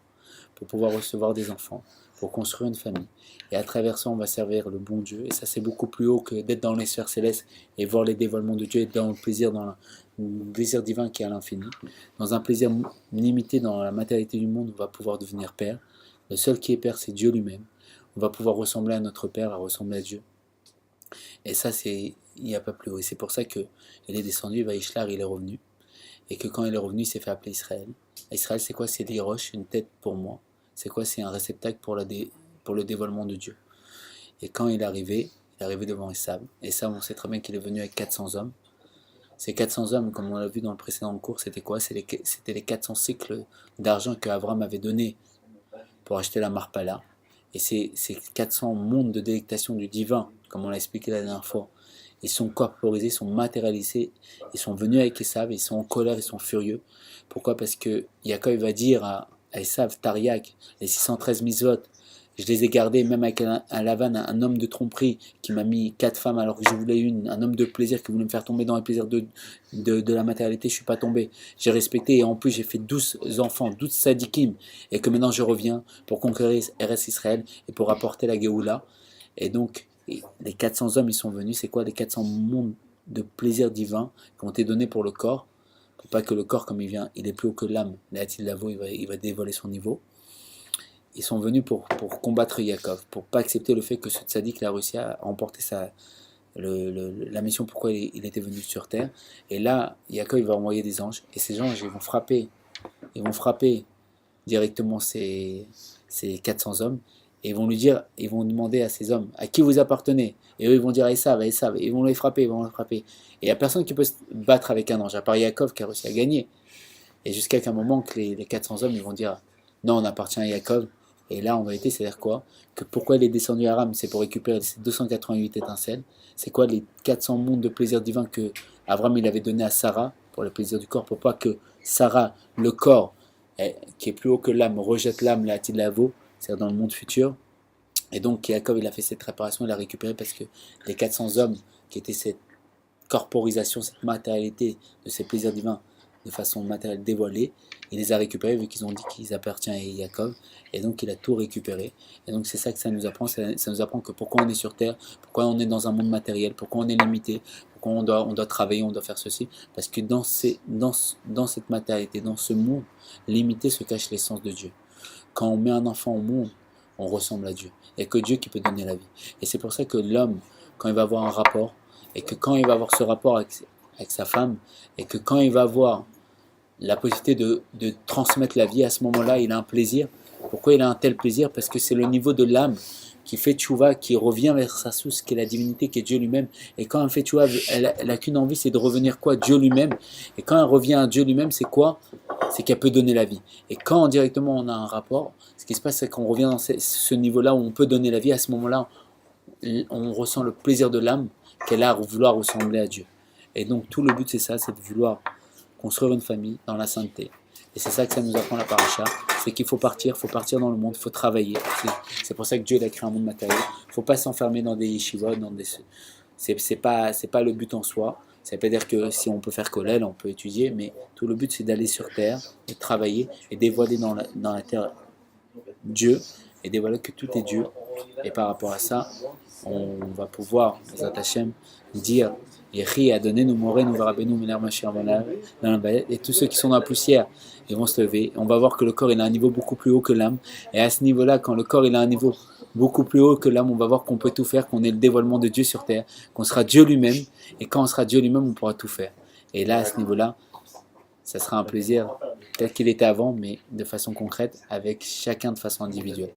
pour pouvoir recevoir des enfants, pour construire une famille. Et à travers ça, on va servir le bon Dieu. Et ça, c'est beaucoup plus haut que d'être dans les sphères célestes et voir les dévoilements de Dieu, être dans le plaisir, le plaisir divin qui est à l'infini. Dans un plaisir limité dans la matérialité du monde, on va pouvoir devenir Père. Le seul qui est Père, c'est Dieu lui-même. On va pouvoir ressembler à notre Père, à ressembler à Dieu. Et ça, il n'y a pas plus haut. Et c'est pour ça qu'il est descendu, Vaishlar, il est revenu. Et que quand il est revenu, il s'est fait appeler Israël. Israël, c'est quoi? C'est des roches, une tête pour moi. C'est quoi? C'est un réceptacle pour le dévoilement de Dieu. Et quand il est arrivé devant Esav. Esav, on sait très bien qu'il est venu avec 400 hommes. Ces 400 hommes, comme on l'a vu dans le précédent cours, c'était quoi? C'était les 400 cycles d'argent que Avram avait donné pour acheter la Marpala. Et ces 400 mondes de délectation du divin, comme on l'a expliqué la dernière fois, ils sont corporisés, ils sont matérialisés, ils sont venus avec Esav, ils sont en colère, ils sont furieux. Pourquoi? Parce que Yaakov va dire à Esav, Tariak, les 613 mitzvot, je les ai gardés même avec un Lavan, un homme de tromperie qui m'a mis 4 femmes alors que je voulais une, un homme de plaisir qui voulait me faire tomber dans les plaisirs de la matérialité, je ne suis pas tombé. J'ai respecté et en plus j'ai fait 12 enfants, 12 sadikim, et que maintenant je reviens pour conquérir Eretz Israël et pour apporter la Géoula. Et donc, les 400 hommes, ils sont venus, c'est quoi? Les 400 mondes de plaisir divin qui ont été donnés pour le corps, pour pas que le corps, comme il vient, il est plus haut que l'âme, il va dévoiler son niveau. Ils sont venus pour combattre Yaakov, pour pas accepter le fait que ce tzaddik a réussi à remporter la mission pourquoi il était venu sur terre. Et là, Yaakov il va envoyer des anges, et ces anges ils vont frapper directement ces 400 hommes, et ils vont lui dire, ils vont demander à ces hommes, à qui vous appartenez? Et eux ils vont dire à Esav, et ils vont les frapper, Et il n'y a personne qui peut se battre avec un ange, à part Yaakov qui a réussi à gagner. Et jusqu'à un moment que les 400 hommes ils vont dire, non, on appartient à Yaakov. Et là, en vérité, c'est-à-dire quoi? Que pourquoi il est descendu à Aram, c'est pour récupérer ces 288 étincelles. C'est quoi les 400 mondes de plaisir divin que Avram il avait donné à Sarah pour le plaisir du corps, pour pas que Sarah, le corps, qui est plus haut que l'âme, rejette l'âme, la Tilavo, c'est-à-dire dans le monde futur. Et donc, Yaakov, il a fait cette réparation, il l'a récupéré parce que les 400 hommes qui étaient cette corporisation, cette matérialité de ces plaisirs divins de façon matérielle dévoilée, il les a récupérés vu qu'ils ont dit qu'ils appartiennent à Yaakov, et donc il a tout récupéré. Et donc c'est ça que ça nous apprend, ça nous apprend que pourquoi on est sur terre, pourquoi on est dans un monde matériel, pourquoi on est limité, pourquoi on doit travailler, on doit faire ceci, parce que dans cette matérialité, dans ce monde limité se cache l'essence de Dieu. Quand on met un enfant au monde, on ressemble à Dieu, il n'y a que Dieu qui peut donner la vie. Et c'est pour ça que l'homme, quand il va avoir un rapport, et que quand il va avoir ce rapport avec sa femme, et que quand il va avoir la possibilité de transmettre la vie, à ce moment-là, il a un plaisir. Pourquoi il a un tel plaisir? Parce que c'est le niveau de l'âme qui fait tchouva, qui revient vers sa source, qui est la divinité, qui est Dieu lui-même. Et quand elle fait tchouva, elle a qu'une envie, c'est de revenir quoi? Dieu lui-même. Et quand elle revient à Dieu lui-même, c'est quoi? C'est qu'elle peut donner la vie. Et quand directement on a un rapport, ce qui se passe, c'est qu'on revient dans ce niveau-là où on peut donner la vie. À ce moment-là, on ressent le plaisir de l'âme qu'elle a à vouloir ressembler à Dieu. Et donc tout le but c'est ça, c'est de vouloir construire une famille dans la sainteté. Et c'est ça que ça nous apprend la paracha, c'est qu'il faut partir dans le monde, il faut travailler. C'est pour ça que Dieu a créé un monde matériel. Il ne faut pas s'enfermer dans des yeshivot, c'est pas le but en soi. Ça veut pas dire que si on peut faire collèle, on peut étudier, mais tout le but c'est d'aller sur terre, de travailler et dévoiler dans la terre Dieu, et dévoiler que tout est Dieu. Et par rapport à ça, on va pouvoir, Bezrat Hashem, dire Yehi a donné nous moré, nous verabenu, et tous ceux qui sont dans la poussière, ils vont se lever. On va voir que le corps il a un niveau beaucoup plus haut que l'âme. Et à ce niveau-là, quand le corps il a un niveau beaucoup plus haut que l'âme, on va voir qu'on peut tout faire, qu'on est le dévoilement de Dieu sur terre, qu'on sera Dieu lui-même. Et quand on sera Dieu lui-même, on pourra tout faire. Et là, à ce niveau-là, ça sera un plaisir tel qu'il était avant, mais de façon concrète, avec chacun de façon individuelle.